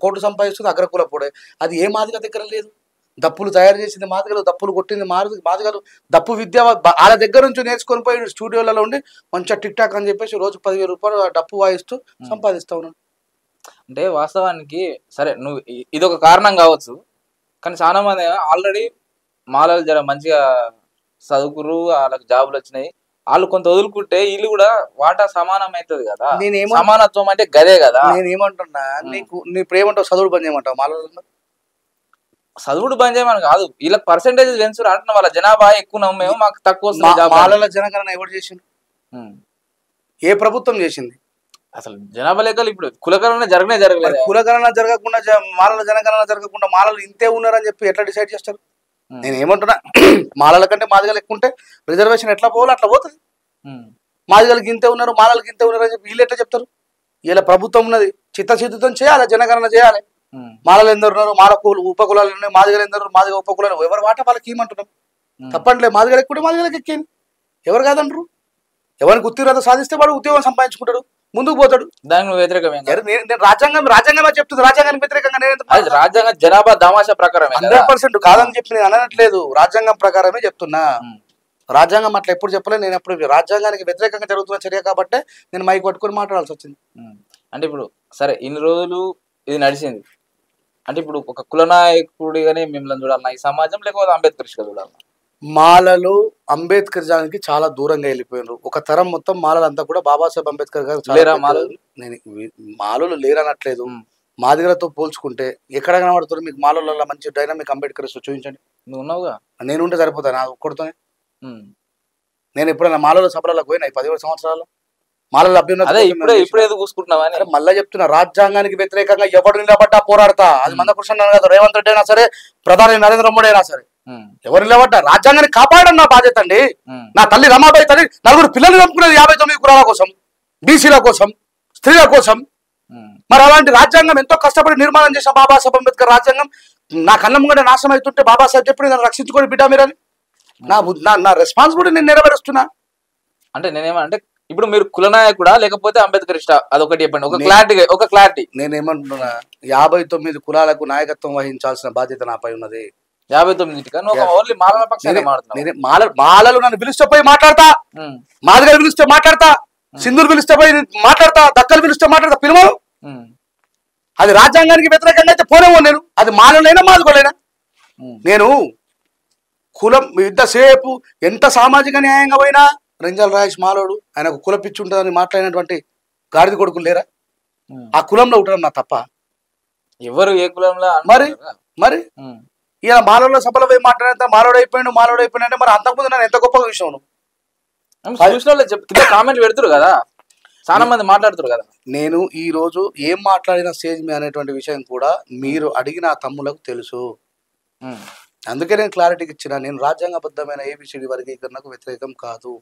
కోట్లు సంపాదిస్తుంది అగ్రకుల పొడే. అది ఏ మాదిగ దగ్గర లేదు. దప్పులు తయారు చేసింది మాదిగలు, దప్పులు కొట్టింది మాదిగలు. దప్పు విద్య వాళ్ళ దగ్గర నుంచి నేర్చుకొని పోయి స్టూడియోలలో ఉండి మంచిగా టిక్ టాక్ అని చెప్పేసి రోజు 10,000 రూపాయలు డప్పు వాయిస్తూ సంపాదిస్తా ఉన్నాడు. అంటే వాస్తవానికి సరే నువ్వు ఇదొక కారణం కావచ్చు, కానీ చాలా మంది ఆల్రెడీ మాలలు జర మంచిగా చదువుకురు, వాళ్ళకి జాబులు వచ్చినాయి, వాళ్ళు కొంత వదులుకుంటే వీళ్ళు కూడా వాటా సమానం అవుతుంది కదా. సమానత్వం అంటే గదే కదా. నేను ఏమంటున్నా, నీ ప్రేమంటావు చదువుడు బంద్ చేయమంటావు? మాలలో చదువుడు బంద్ చేయమని కాదు, వీళ్ళకి పర్సెంటేజ్ పెంచురు అంటున్నా. వాళ్ళ జనాభా ఎక్కువ నమ్మేమో మాకు తక్కువ వస్తుంది. మాలల జనగణన ఎవరు చేసిండు? ఏ ప్రభుత్వం చేసింది? అసలు జనాభా లెక్కలు ఇప్పుడు కులగణన జరగలేదు. కులగణన జరగకుండా మాలల జనగణన జరగకుండా మాలలు ఇంతే ఉన్నారని చెప్పి ఎట్లా డిసైడ్ చేస్తారు? నేను ఏమంటున్నా, మాలల కంటే మాదిగలు ఎక్కువ ఉంటే రిజర్వేషన్ ఎట్లా పోవాలో అట్లా పోతుంది. మాదిగలకి ఇంతే ఉన్నారు, మాలలకి ఇంతే ఉన్నారు అని చెప్పి వీళ్ళు ఎట్లా చెప్తారు? వీళ్ళ ప్రభుత్వం ఉన్నది, చిత్తశుద్ధితో చేయాలి, జనగణన చేయాలి. మాలలు ఎందరు ఉన్నారు, మాల ఉపకులాలు ఉన్నాయి, మాదిగలు ఎందరు, మాదిగ ఉపకులాలు, ఎవరు వాట వాళ్ళకి ఏమంటున్నాం? తప్పంటే మాదిగలు ఎక్కువ మాదిగలకి ఎక్కింది ఎవరు కాదంటారు? ఎవరికి ఉత్తీర్ణత సాధిస్తే వాడు ఉద్యోగం సంపాదించుకుంటాడు, ముందుకు పోతాడు. దానికి వ్యతిరేకమే రాజ్యాంగం చెప్తుంది. రాజ్యాంగానికి వ్యతిరేకంగా రాజ్యాంగం జనాభా దామాషా ప్రకారం 100% కాదని చెప్పి నేను అనట్లేదు, రాజ్యాంగం ప్రకారమే చెప్తున్నా. రాజ్యాంగం అట్లా ఎప్పుడు చెప్పలేదు. నేను ఎప్పుడు రాజ్యాంగానికి వ్యతిరేకంగా జరుగుతున్న చర్య కాబట్టే నేను మైక్ పట్టుకొని మాట్లాడాల్సి వచ్చింది. అంటే ఇప్పుడు సరే ఇన్ని రోజులు ఇది నడిచింది అంటే ఇప్పుడు ఒక కులనాయకుడిగానే మిమ్మల్ని చూడాలన్నా ఈ సమాజం, లేకపోతే అంబేద్కర్ చూడాలన్నా? మాలలు అంబేద్కర్ జానికి చాలా దూరంగా వెళ్ళిపోయినారు. ఒక తరం మొత్తం మాలలంతా కూడా బాబాసాహెబ్ అంబేద్కర్ గారు మాలలు లేరనట్లేదు. మాదిగలతో పోల్చుకుంటే ఎక్కడ కనబడుతుంది మీకు మాలలలో మంచి డైనామిక్ అంబేద్కర్ చూపించండి. నువ్వు ఉన్నావుగా, నేను ఉంటే సరిపోతా నా ఒక్కడితోనే. నేను ఎప్పుడైనా మాలలో సభలకు పోయినా 17 సంవత్సరాలు మాలల చూసుకుంటున్నావా? మళ్ళా చెప్తున్నా, రాజ్యాంగానికి వ్యతిరేకంగా ఎవరు నిలబడ్డా పోరాడతా. అది మందకృష్ణ కాదు, రేవంత్ రెడ్డి అయినా సరే, ప్రధాని నరేంద్ర మోడీ అయినా సరే, ఎవరు నిలబడ్డా రాజ్యాంగాన్ని కాపాడడం నా బాధ్యత అండి. నా తల్లి రమాబాయి తల్లి 4 పిల్లలు చంపుకునేది 59 కులాల కోసం, బీసీల కోసం, స్త్రీల కోసం. మరి అలాంటి రాజ్యాంగం ఎంతో కష్టపడి నిర్మాణం చేసిన బాబాసాహెబ్ అంబేద్కర్ రాజ్యాంగం నా కళ్ళ ముంగట నాశనం అవుతుంటే బాబాసాహెబ్ చెప్పి నన్ను రక్షించుకోండి బిడ్డ మీరని నా రెస్పాన్సిబిలిటీ నేను నెరవేరుస్తున్నా. అంటే నేనేమంటే ఇప్పుడు మీరు కులనాయకుడా లేకపోతే అంబేద్కర్ ఇష్టా, అదొకటి చెప్పండి, ఒక క్లారిటీ. నేనేమంటున్నా, 59 కులాలకు నాయకత్వం వహించాల్సిన బాధ్యత నాపై ఉన్నది. 59 మాలలు నన్ను పిలిస్తే పోయి మాట్లాడతా, మాదిగలు పిలిస్తే మాట్లాడతా, సింధులు పిలిస్తే పోయి మాట్లాడతా, దక్కలు పిలిస్తే మాట్లాడతా. పిలువ అది రాజ్యాంగానికి వ్యతిరేకంగా అయితే పోనేమో నేను, అది మాలోనైనా మాదుకోలేనా. నేను కులం ఇంతసేపు ఎంత సామాజిక న్యాయంగా పోయినా రంజల్ రాయేష్ మాలోడు, ఆయనకు కుల పిచ్చి ఉంటుందని మాట్లాడినటువంటి గాడిద కొడుకులు లేరా? ఆ కులంలో ఉండడం నా తప్ప? ఎవరు ఏ కులంలో మరి ఈయన మాలోలో సభలో పోయి మాట్లాడినంత మాలోడు అయిపోయినా అంటే మరి అంతకుముందు నన్ను ఎంత గొప్పగా విషయం కామెంట్ పెడుతురు కదా, చాలా మంది మాట్లాడుతారు కదా. నేను ఈ రోజు ఏం మాట్లాడిన స్టేజ్ మీ అనేటువంటి విషయం కూడా మీరు అడిగిన ఆ తమ్ములకు తెలుసు. అందుకే నేను క్లారిటీకి ఇచ్చిన, నేను రాజ్యాంగబద్ధమైన ఏబిసిడి వర్గీకరణకు వ్యతిరేకం కాదు.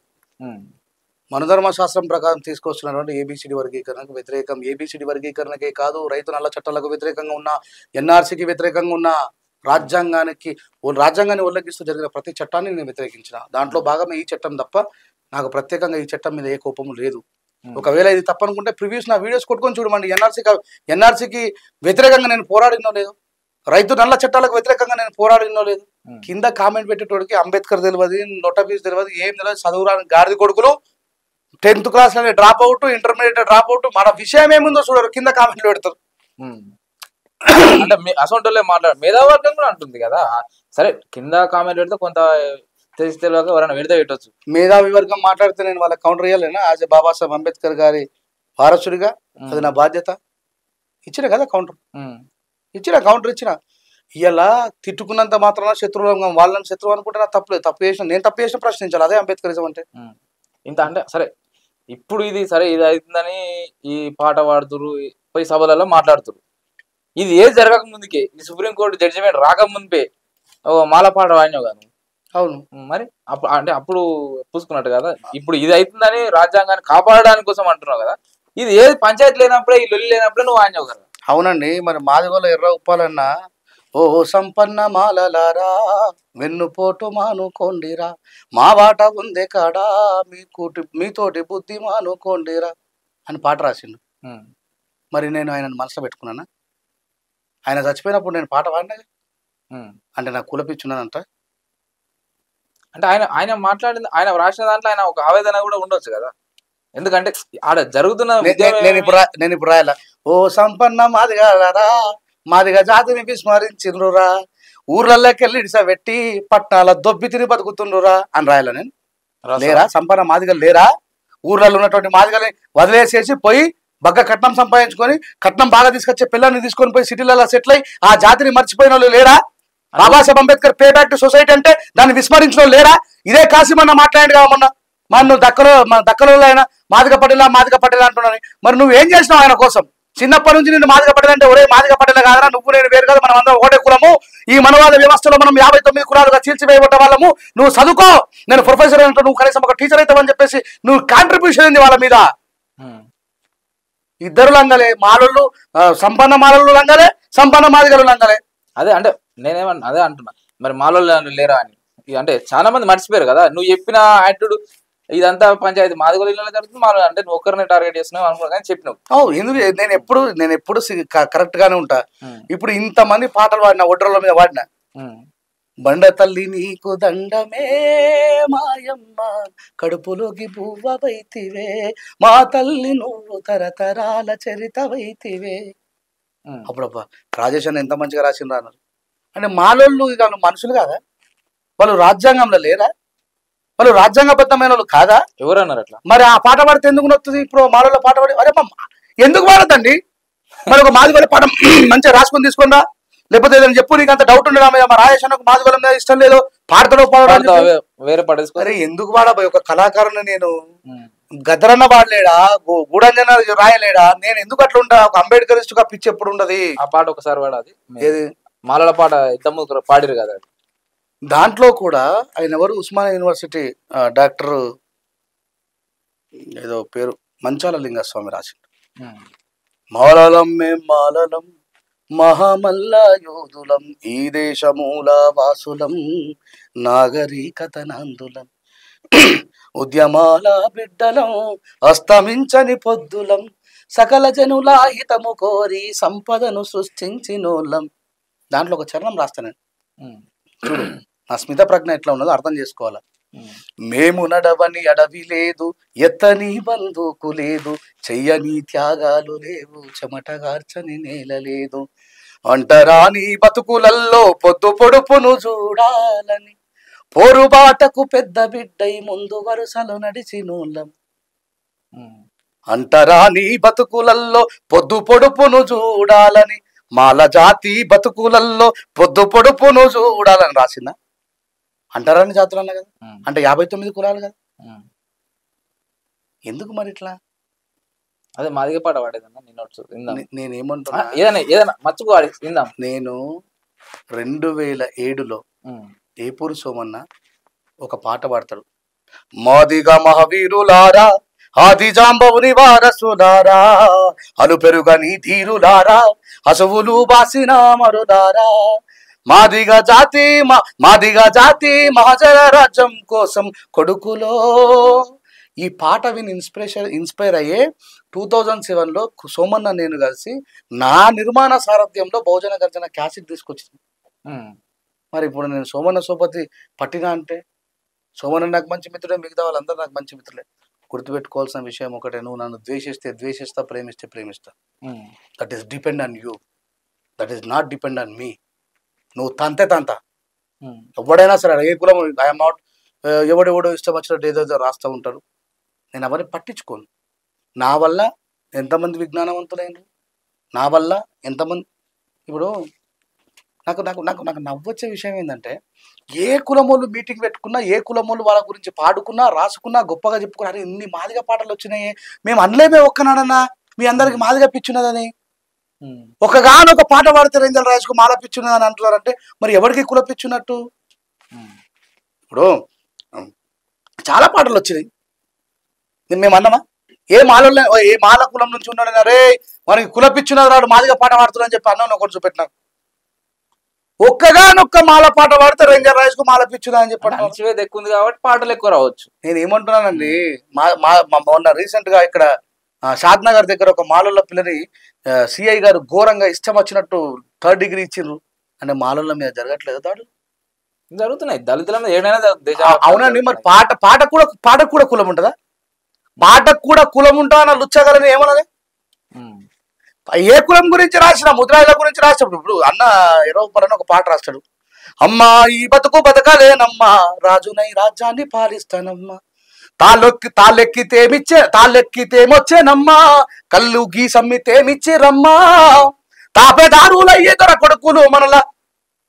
మనధర్మ శాస్త్రం ప్రకారం తీసుకొస్తున్నటువంటి ఏబిసిడి వర్గీకరణకు వ్యతిరేకం. ఏబిసిడి వర్గీకరణకే కాదు, రైతు నల్ల చట్టాలకు వ్యతిరేకంగా ఉన్న, ఎన్ఆర్సీకి వ్యతిరేకంగా ఉన్న, రాజ్యాంగాన్ని ఉల్లంఘిస్తూ జరిగిన ప్రతి చట్టాన్ని నేను వ్యతిరేకించిన. దాంట్లో భాగమే ఈ చట్టం తప్ప నాకు ప్రత్యేకంగా ఈ చట్టం మీద ఏ కోపం లేదు. ఒకవేళ ఇది తప్పనుకుంటే ప్రివ్యూస్ నా వీడియోస్ కొట్టుకొని చూడమండి. ఎన్ఆర్సీకి వ్యతిరేకంగా నేను పోరాడినో లేదు, రైతు నల్ల చట్టాలకు వ్యతిరేకంగా నేను పోరాడినో లేదు. కింద కామెంట్ పెట్టేటోడికి అంబేద్కర్ తెలియదు, నోటఫీస్ తెలియదు, ఏం తెలియదు, చదువురాని గాడిద కొడుకులు 10th క్లాస్లోనే drop out, intermediate drop out, మన విషయం ఏముందో చూడరు, కింద కామెంట్లు పెడతారు. అంటే అసొంటోళ్ళే మేధావర్గం కూడా అంటుంది కదా. సరే కింద కామెంట్ పెడితే కొంత తెలియక ఎవరైనా విడత పెట్టవచ్చు. మేధావి వర్గం మాట్లాడితే నేను వాళ్ళకి కౌంటర్ ఇవ్వాలేనా? యాజ్ బాబాసాహెబ్ అంబేద్కర్ గారి వారసుడిగా అది నా బాధ్యత. ఇచ్చిన కదా కౌంటర్, ఇచ్చిన. ఇలా తిట్టుకున్నంత మాత్రాన శత్రువులు, వాళ్ళని శత్రువు అనుకుంటే నా తప్పులేదు. నేను తప్పు చేసిన ప్రశ్నించాలి. అదే అంబేద్కరిజం అంటే. ఇంత అంటే సరే, ఇప్పుడు ఇది అవుతుందని ఈ పాట పాడుతురు, పోయి సభలలో మాట్లాడుతురు. ఇది ఏది జరగక ముందుకే, ఈ సుప్రీంకోర్టు జడ్జిమెంట్ రాకముందే మాల పాట వాడినావు కదా. అవును, మరి అప్పుడు పూసుకున్నట్టు కదా. ఇప్పుడు ఇది అవుతుందని రాజ్యాంగాన్ని కాపాడడానికి కోసం అంటున్నావు కదా. ఇది ఏది పంచాయతీ లేనప్పుడే, ఈ లొల్లి లేనప్పుడే నువ్వు వాడినావు కదా. అవునండి, మరి మాదిగోలో ఎర్ర ఉప్పాలన్నా, ఓ సంపన్న మాలలారా వెన్నుపోటు మానుకోండిరా, మా వాట ఉందే కాడా మీతోటి బుద్ధి మానుకోండిరా అని పాట రాసిండు. మరి నేను ఆయనను మనసులో పెట్టుకున్నానా? ఆయన చచ్చిపోయినప్పుడు నేను పాట పాడినా అంటే నాకు కులపిచ్చున్నానంట. అంటే ఆయన మాట్లాడింది, ఆయన రాసిన దాంట్లో ఆయన ఒక ఆవేదన కూడా ఉండొచ్చు కదా. ఎందుకంటే ఆడ జరుగుతున్న నేను ఇప్పుడు రాయాల, ఓ సంపన్న మాదిగారా మాదిగా జాతిని విస్మరించిండ్రురా, ఊర్లలోకెళ్ళి ఇడిసబెట్టి పట్నాల దొబ్బి తిని బతుకుతుండ్రురా అని రాయాల నేను. లేరా సంపన్న మాదిగలు లేరా? ఊర్లలో ఉన్నటువంటి మాదిగల్ని వదిలేసేసి పోయి బగ్గ కట్నం సంపాదించుకొని, కట్నం బాగా తీసుకొచ్చే పిల్లల్ని తీసుకొని పోయి సిటీలలో సెటిల్ అయ్యి ఆ జాతిని మర్చిపోయిన వాళ్ళు లేరా? Babasaheb Ambedkar pay back to society అంటే దాన్ని విస్మరించిన వాళ్ళు లేరా? ఇదే కాసిమన్న మాట్లాడి కదా మొన్న, మన దక్కలో ఆయన మాదిగ పటేల అంటున్నాను. మరి నువ్వు ఏం చేసినావు ఆయన కోసం? చిన్నప్పటి నుంచి నేను మాదిగ పటేల అంటే, ఒరే మాదిగ పటేల కాదరా, నువ్వు నేను వేరు కదా, మనం అందరం ఒకటే కులము, ఈ మనవాద వ్యవస్థలో మనం 59 కులాలుగా చీల్చివేయబడ్డ వాళ్ళము, నువ్వు చదువుకో, నేను ప్రొఫెసర్ అంటే నువ్వు కనీసం ఒక టీచర్ అవుతావని చెప్పేసి నువ్వు కాంట్రిబ్యూషన్ ఉంది వాళ్ళ మీద. ఇద్దరు లంగలే, మాలలు సంపన్న మాలలు లంగలే, సంపన్న మాదిగలు లంగలే. అదే అంటే అదే అంటున్నా, మరి మాలోళ్ళు లేరా అని. అంటే చాలా మంది మర్చిపోయారు కదా. నువ్వు చెప్పిన యాటిట్యూడ్ ఇదంతా పంచాయతీ మాదిగోళ్ళ ఇళ్ళలో జరుగుతుంది, మాలో అంటే నువ్వు ఒక్కరిని టార్గెట్ చేస్తున్నావు అనుకున్నా కానీ చెప్పినావు. ఎందుకు నేను ఎప్పుడు కరెక్ట్ గానే ఉంటా. ఇప్పుడు ఇంతమంది పాటలు పాడినా, ఒడ్రల మీద పాడినా, బండ తల్లి నీకు దండమే మాయమ్మ కడుపులోకి పువ్వవైతివే, మా తల్లి నువ్వు తరతరాల చరితవైతివే. అప్పుడబ్బా రాజేష్ అన్న ఎంత మంచిగా రాసిండ్రు అన్నారు. అంటే మాలోళ్ళు ఇక మనుషులు కాదా? వాళ్ళు రాజ్యాంగంలో లేరా? వాళ్ళు రాజ్యాంగబద్ధమైన వాళ్ళు కాదా? ఎవరు అన్నారు అట్లా? మరి ఆ పాట పాడితే ఎందుకు నొత్తుంది? ఇప్పుడు మాలోళ్ళ పాట పాడి అరే ఎందుకు పాడద్దండి? మరి ఒక మాదిగోళ్ళ పాట మంచిగా రాసుకొని తీసుకుందా, లేకపోతే ఏదైనా చెప్పు, నీకు అంత డౌట్ ఉండే మా రాజేష్ అన్నకు మాదిగోళ్ళ మీద ఇష్టం లేదు, పాడతాడో పాడడం వేరే పాడేసుకో. అరే ఎందుకు పాడబోయ్? ఒక కళాకారుని నేను, గద్దరన్న పాడలేడా, గూడంజన రాయలేడా? నేను ఎందుకు అట్లా ఉంటా? ఒక అంబేద్కరిస్ట్ గా పిచ్చి ఎప్పుడు ఉండదు. ఆ పాట ఒకసారి పాడాది, ఏది మాలల పాట ఇద్దరు పాడిరు కదా. దాంట్లో కూడా ఆయన ఎవరు, ఉస్మానియా యూనివర్సిటీ డాక్టర్ ఏదో పేరు మంచాల లింగస్వామి రాసిండు. మాలలం మేం మాలలం మహామల్ల యోధులం, ఈ దేశమూల వాసులం నాగరికతనందులం, ఉద్యమాల బిడ్డలం అస్తమించని పొద్దులం, సకల జనుల హితము కోరి సంపదను సృష్టించినోళ్ళం. దాంట్లో ఒక చరణం రాస్తాను చూడు, నా స్మిత ప్రజ్ఞ ఎట్లా ఉన్నదో అర్థం చేసుకోవాలి. మేము నడవని అడవి లేదు, ఎత్తని బందూకు లేదు, చెయ్యని త్యాగాలు లేవు, చెమటగార్చని నేల లేదు. అంటరాని బతుకులల్లో పొద్దు పొడుపును చూడాలని పోరుబాటకు పెద్ద బిడ్డై ముందు వరుసలో నడిచినోళ్ళం. అంటరాని బతుకులల్లో పొద్దు పొడుపును చూడాలని, మాల జాతి బతుకులల్లో పొద్దు పొడుపును చూడాలని రాసిందా? అంటరాని జాతులు అన్నా కదా, అంటే 59 కులాలు కదా. ఎందుకు మరి ఇట్లా? అదే మాదిగ పాట పాడేదన్నా నిన్న. నేనేమంటున్నా, ఏదైనా మర్చిపోవాలి విందాం. నేను 2007లో ఏపూరు సోమన్న ఒక పాట పాడతాడు. మాదిగ మహావీరులారా, ఆది జాంబవుని వారసులారా, అలు పెరుగని ధీరులారా, అసువులు బాసిన మరులారా, మాదిగ జాతి మహాజన రాజ్యం కోసం కొడుకులో. ఈ పాట విని ఇన్స్పైర్ అయ్యే 2007లో సోమన్న నేను కలిసి నా నిర్మాణ సారథ్యంలో బహుజన గర్జన క్యాసెట్ తీసుకొచ్చింది. మరి ఇప్పుడు నేను సోమన్న సోపతి పట్టినా అంటే, సోమన్న నాకు మంచి మిత్రుడే, మిగతా వాళ్ళందరూ నాకు మంచి మిత్రులే. గుర్తుపెట్టుకోవాల్సిన విషయం ఒకటే, నువ్వు నన్ను ద్వేషిస్తా, ప్రేమిస్తా. That is depend on you, that is not depend on me. నువ్వు తంత ఎవడైనా సరే, ఏ కులం, ఐఎమ్ నాట్, ఎవడెవడో ఇష్టం వచ్చినట్టు ఏదో రాస్తూ ఉంటారు. నేను అవన్నీ పట్టించుకోను. నా వల్ల ఎంతమంది విజ్ఞానవంతులైనరు, నా వల్ల ఎంతమంది. ఇప్పుడు నాకు నాకు నాకు నాకు నవ్వొచ్చే విషయం ఏంటంటే, ఏ కులమోళ్ళు మీటింగ్ పెట్టుకున్నా, ఏ కులమోళ్ళు వాళ్ళ గురించి పాడుకున్నా, రాసుకున్నా, గొప్పగా చెప్పుకున్నా, అరే ఇన్ని మాదిగ పాటలు వచ్చినాయి, మేము అనలేమే ఒక్కనాడన్నా మీ అందరికి మాదిగ పిచ్చున్నదని. ఒకగానొక పాట పాడితే రేంజల్ రాజుకు మాల పిచ్చున్నదని అంటున్నారంటే మరి ఎవరికి కుల పిచ్చున్నట్టు? ఇప్పుడు చాలా పాటలు వచ్చినాయి, మేము అన్నమా? ఏ మాల కులం నుంచి ఉన్నాడని, అరే మనకి కుల పిచ్చున్నది రాడు మాదిగ పాట పాడుతున్నారని చెప్పి అన్న ఒకటి చూపెట్టినా. ఒక్కగానొక్క మాల పాట పాడితే రేంజర్ రాజుకు మాల పిచ్చుదా అని చెప్పి ఎక్కువ ఉంది కాబట్టి పాటలు ఎక్కువ రావచ్చు. నేను ఏమంటున్నానండి, మొన్న రీసెంట్ గా ఇక్కడ షాద్ నగర్ దగ్గర ఒక మాలల పిల్లని సిఐ గారు ఘోరంగా ఇష్టం వచ్చినట్టు 3rd డిగ్రీ ఇచ్చిండ్రు. అంటే మాలల మీద జరగట్లేదు దాడులు? జరుగుతున్నాయి, దళితుల మీద ఏడైనా. అవునండి, మరి పాటకు కూడా కులం ఉంటుందా? పాటకు కూడా కులం ఉంటా అన్న లుచ్చగలని ఏమన్నది? ఏ కులం గురించి రాసిన, ముద్రాయిల గురించి రాసినప్పుడు, ఇప్పుడు అన్న ఎరవపరని ఒక పాట రాస్తాడు. అమ్మా ఈ బతుకు బతకలేనమ్మా, రాజునై రాజ్యాన్ని పాలిస్తానమ్మా, తాళ్ళెక్కితేమొచ్చేనమ్మా, కళ్ళు గీసమ్మితేమిచ్చే రమ్మా, తాపేదారులయ్యే దొర కొడుకులు మనలా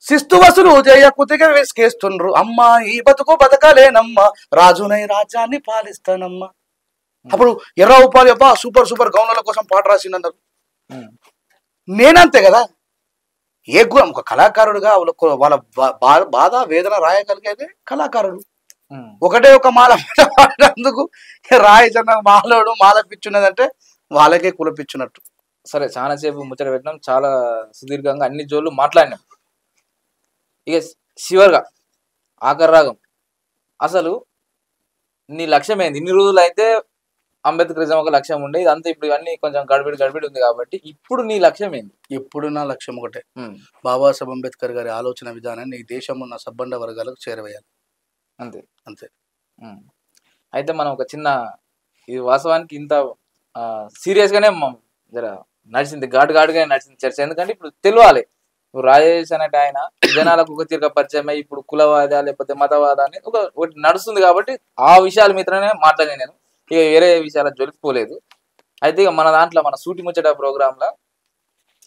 శిస్తు వసులు జయ కుతిగా వేసుకేస్తుండ్రు, అమ్మా ఈ బతుకు బతకలేనమ్మా, రాజునై రాజ్యాన్ని పాలిస్తానమ్మా. అప్పుడు ఎర్రవుపాలి అబ్బా సూపర్ గౌన్ల కోసం పాట రాసిందన్నారు. నేనంతే కదా, ఏ గుణం ఒక కళాకారుడుగా వాళ్ళ బాధ వేదన రాయగలిగేది కళాకారుడు. ఒకటే ఒక మాల పాడినందుకు రాయచన్న మాలోడు మాల పిచ్చున్నదంటే వాళ్ళకే కుల పిచ్చున్నట్టు. సరే, చాలా సేపు ముచ్చట పెట్టినాం, చాలా సుదీర్ఘంగా అన్ని జోళ్ళు మాట్లాడినాం. ఇక చివరిగా ఆఖరి రాగం, అసలు నీ లక్ష్యం ఏంది? ఇన్ని రోజులు అయితే అంబేద్కరిజం ఒక లక్ష్యం ఉండే, ఇదంతా ఇప్పుడు ఇవన్నీ కొంచెం గడిబిడి ఉంది కాబట్టి ఇప్పుడు నీ లక్ష్యం ఏంది? ఇప్పుడు నా లక్ష్యం ఒకటే, బాబాసాహెబ్ అంబేద్కర్ గారి ఆలోచన విధానాన్ని ఈ దేశం ఉన్న సబ్బండ వర్గాలకు చేరవేయాలి, అంతే. అయితే మనం ఒక చిన్న, ఇది వాస్తవానికి ఇంత సీరియస్ గానే జర నడిచింది, ఘాటుగానే నడిచింది చర్చ. ఎందుకంటే ఇప్పుడు తెలియాలి, ఇప్పుడు రాజేష్ అనేటి ఆయన జనాలకు ఒక తీరుగా పరిచయం అయ్యి ఇప్పుడు కులవాద లేకపోతే మతవాద అనేది ఒకటి నడుస్తుంది కాబట్టి ఆ విషయాల మీదనే మాట్లాడిన నేను, ఇక వేరే విషయాల జొలికిపోలేదు. అయితే ఇక మన దాంట్లో మన సూటి ముచ్చట ప్రోగ్రామ్ లో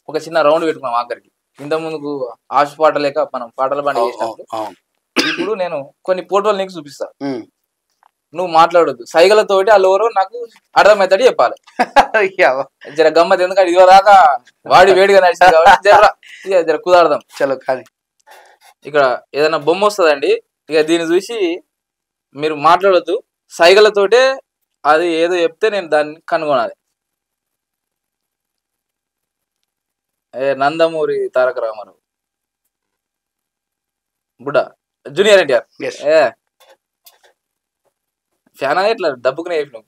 ఒక చిన్న రౌండ్ పెట్టుకున్నాం ఆఖరికి. ఇంత ముందుకు ఆశ పాట లేక మనం పాటల బండి చేసినప్పుడు, ఇప్పుడు నేను కొన్ని ఫోటోలు నీకు చూపిస్తా, నువ్వు మాట్లాడొద్దు, సైగలతోటి వాళ్ళెవరో నాకు అర్థమవుతాడు చెప్పాలి. జర గమ్మత్, ఎందుకంటే ఇదివరదాకా వాడి వేడిగా నడిచింది కాబట్టి జర కుదాడదాం. చలో కానీ ఇక్కడ ఏదైనా బొమ్మ వస్తుందండి, ఇక దీన్ని చూసి మీరు మాట్లాడొద్దు, సైగలతోటే అది ఏదో చెప్తే నేను దాన్ని కనుగొనాలి. నందమూరి తారక రామారావు బుడ్డ జూనియర్ ఎన్టీఆర్ ఫ్యాన్ అనేది ఇట్లా డబ్బుకునే చెప్పినాం.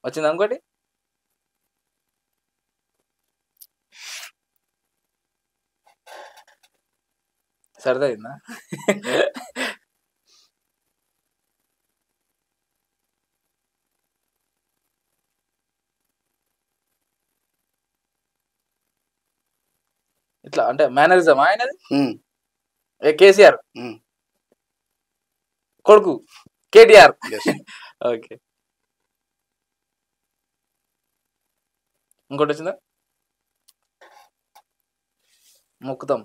వచ్చింది అనుకోటి. సరదా అయిందా? ఇట్లా అంటే మేనరిజం ఆయనది. కేసీఆర్ కొడుకు కేటీఆర్. ఓకే, ఇంకోటి వచ్చిందా? మొక్కుతాం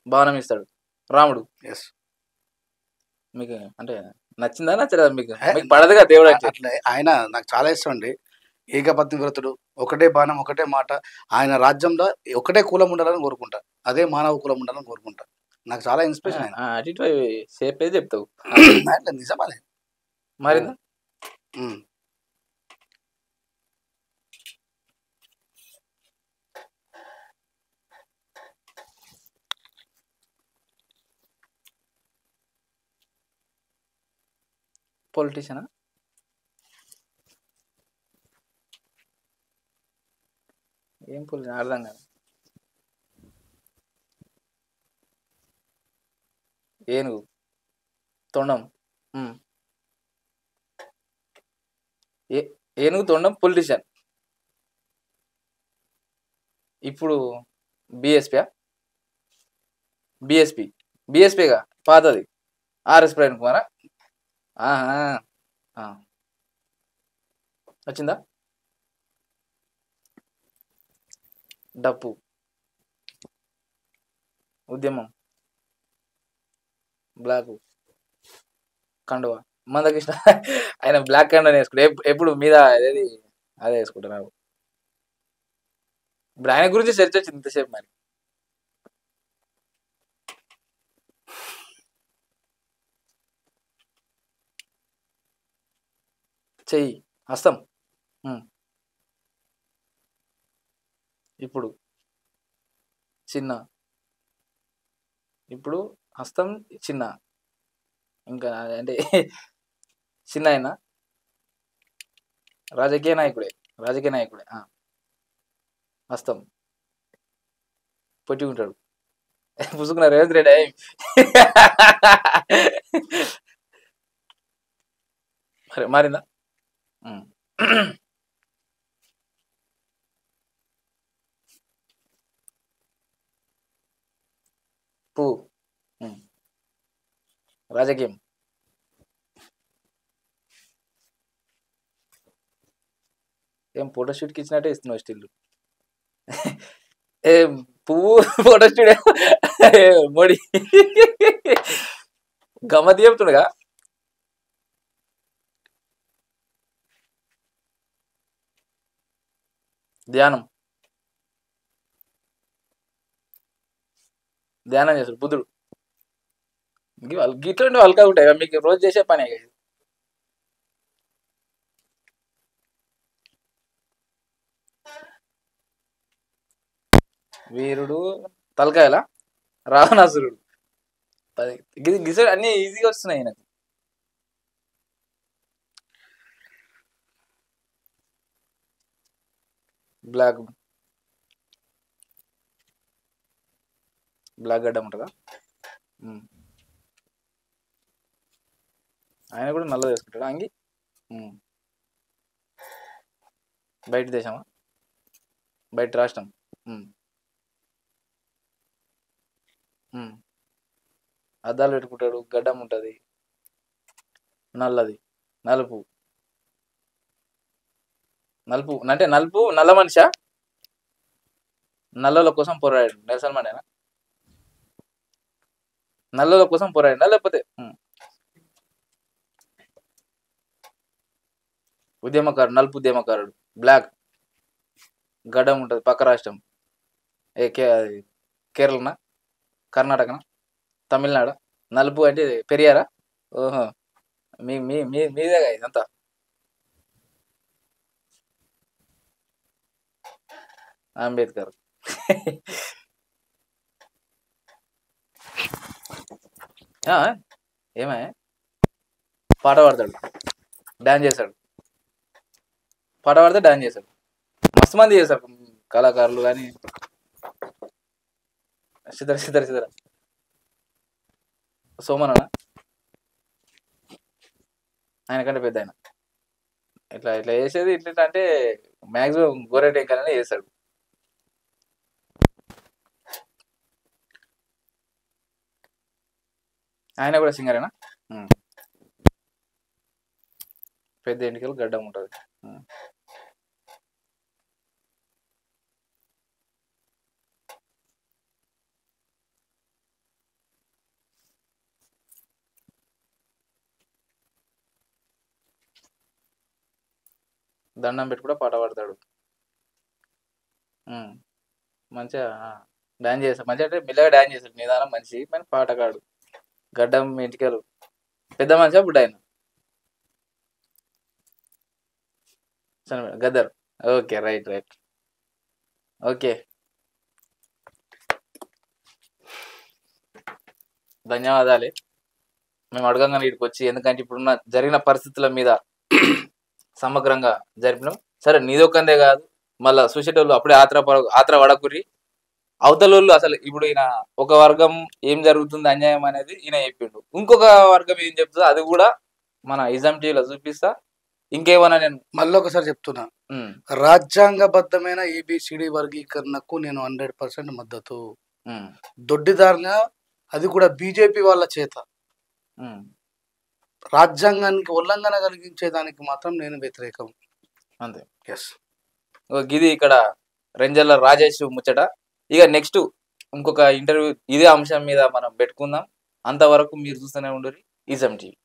బాణం ఇస్తాడు రాముడు. మీకు అంటే నచ్చిందా నచ్చలేదా? మీకు పడదుగా దేవుడు అంటే. అట్లా ఆయన నాకు చాలా ఇష్టం అండి. ఏకపత్ని వ్రతుడు, ఒకటే బాణం ఒకటే మాట. ఆయన రాజ్యంలో ఒకటే కులం ఉండాలని కోరుకుంటా, అదే మానవ కులం ఉండాలని కోరుకుంటా. నాకు చాలా ఇన్స్పిరేషన్ ఆయన. అటు ఇటు సేఫ్ అయితే చెప్తావు. అట్లా నిజమాలే మారిందా? పొలిటీషియనా? ఏం పొలిటీషియన్ అర్థం కాదు. ఏనుగు తొండం. ఏనుగు తొండం పొలిటీషియన్. ఇప్పుడు బిఎస్పీ బిఎస్పీగా పాతది ఆర్ఎస్ ప్రవీణ్ కుమారా? వచ్చిందా? డప్పు ఉద్యమం, బ్లాక్ కండువా మందకృష్ణ. ఆయన బ్లాక్ కండువా వేసుకుంటారు ఎప్పుడు మీద అదేది అదే వేసుకుంటున్నారు. ఇప్పుడు ఆయన గురించి చర్చ వచ్చింది ఇంతసేపు. మరి చెయ్యి హస్తం. ఇప్పుడు చిన్న, ఇప్పుడు హస్తం చిన్న. ఇంకా అంటే చిన్న ఆయన రాజకీయ నాయకుడే. హస్తం పొట్టి ఉంటాడు. పుసుకున్న రేవంత్ రెడ్డి. మారిందా? పువ్వు రాజకీయం. ఏం ఫోటోషూట్కి ఇచ్చినట్టే ఇస్తున్నావు స్టిల్. ఏం పువ్వు ఫోటోషూట్ మోడీ గమ్మతి చెప్తుండగా. ధ్యానం చేస్తాడు బుద్ధుడు. గిట్ల అల్కా ఉంటాయి మీకు రోజు చేసే పనే. వీరుడు తలకాయలా? రావణాసురుడు. గిసడు అన్ని ఈజీగా వస్తున్నాయి నాకు. బ్లాక్ గడ్డ ఉంటుందా? ఆయన కూడా నల్లది వేసుకుంటాడు అంగి. బయట దేశమా? బయట రాష్ట్రం. అద్దాలు పెట్టుకుంటాడు, గడ్డం ఉంటుంది, నల్లది. నలుపు అంటే నల్ల మనిషా? నల్లల కోసం పోరాడాడు నెల్సన్ మండేలా. నల్లల కోసం పోరాడా లేకపోతే నలుపు ఉద్యమకారుడు. బ్లాక్ గడ్డం ఉంటుంది, పక్క రాష్ట్రం. కేరళనా, కర్ణాటకనా, తమిళనాడు. నలుపు అంటే పెరియారా? ఓహో, మీదేగా ఇదంతా. అంబేద్కర్. ఏమే పాట పాడతాడు, డాన్స్ చేశాడు. పాట పాడితే డాన్స్ చేశాడు. మస్తు మంది చేశారు కళాకారులు. కానీ సిద్ధర సోమన ఆయన కంటే పెద్ద ఆయన ఇట్లా ఇట్లా చేసేది ఇట్లా అంటే మాక్సిమం గోరెటెంకనే చేస్తాడు. ఆయన కూడా సింగరేనా? పెద్ద ఎంటికలు గడ్డం ఉంటుంది. దండం పెట్టి కూడా పాట పాడతాడు. మంచిగా డాన్స్ చేస్తాడు. మంచిగా అంటే మెల్లగా డాన్స్ చేస్తాడు, నిదానం మనిషి కానీ పాటగాడు. గడ్డం ఎంటికలు పెద్ద మనిషి బుడ్డ ఆయన Gaddar. Okay, right right. Okay, ధన్యవాదాలే మేము అడగంగానే వీడికి వచ్చి, ఎందుకంటే ఇప్పుడున్న జరిగిన పరిస్థితుల మీద సమగ్రంగా జరిపినాం. సరే నీదొక్కందే కాదు, మళ్ళీ చూసేటోళ్ళు అప్పుడే ఆత్ర పడకుర్రి. అవతలోళ్ళు అసలు ఇప్పుడు ఈయన ఒక వర్గం ఏం జరుగుతుంది అన్యాయం అనేది ఈయన చెప్పిండు, ఇంకొక వర్గం ఏం చెప్తుందో అది కూడా మన ఇజం టీవీలో చూపిస్తా. ఇంకేమన్నా నేను మళ్ళీ ఒకసారి చెప్తున్నా, రాజ్యాంగబద్ధమైన ఏబిసిడి వర్గీకరణకు నేను 100% మద్దతు. దొడ్డిదారిగా అది కూడా బీజేపీ వాళ్ళ చేత రాజ్యాంగానికి ఉల్లంఘన కలిగించేదానికి మాత్రం నేను వ్యతిరేకం. అంతే. ఎస్, ఇది ఇక్కడ రెంజల్ల రాజేష్ ముచ్చట. ఇక నెక్స్ట్ ఇంకొక ఇంటర్వ్యూ ఇదే అంశం మీద మనం పెట్టుకుందాం. అంతవరకు మీరు చూస్తూనే ఉండరు ఇజం టీవీ.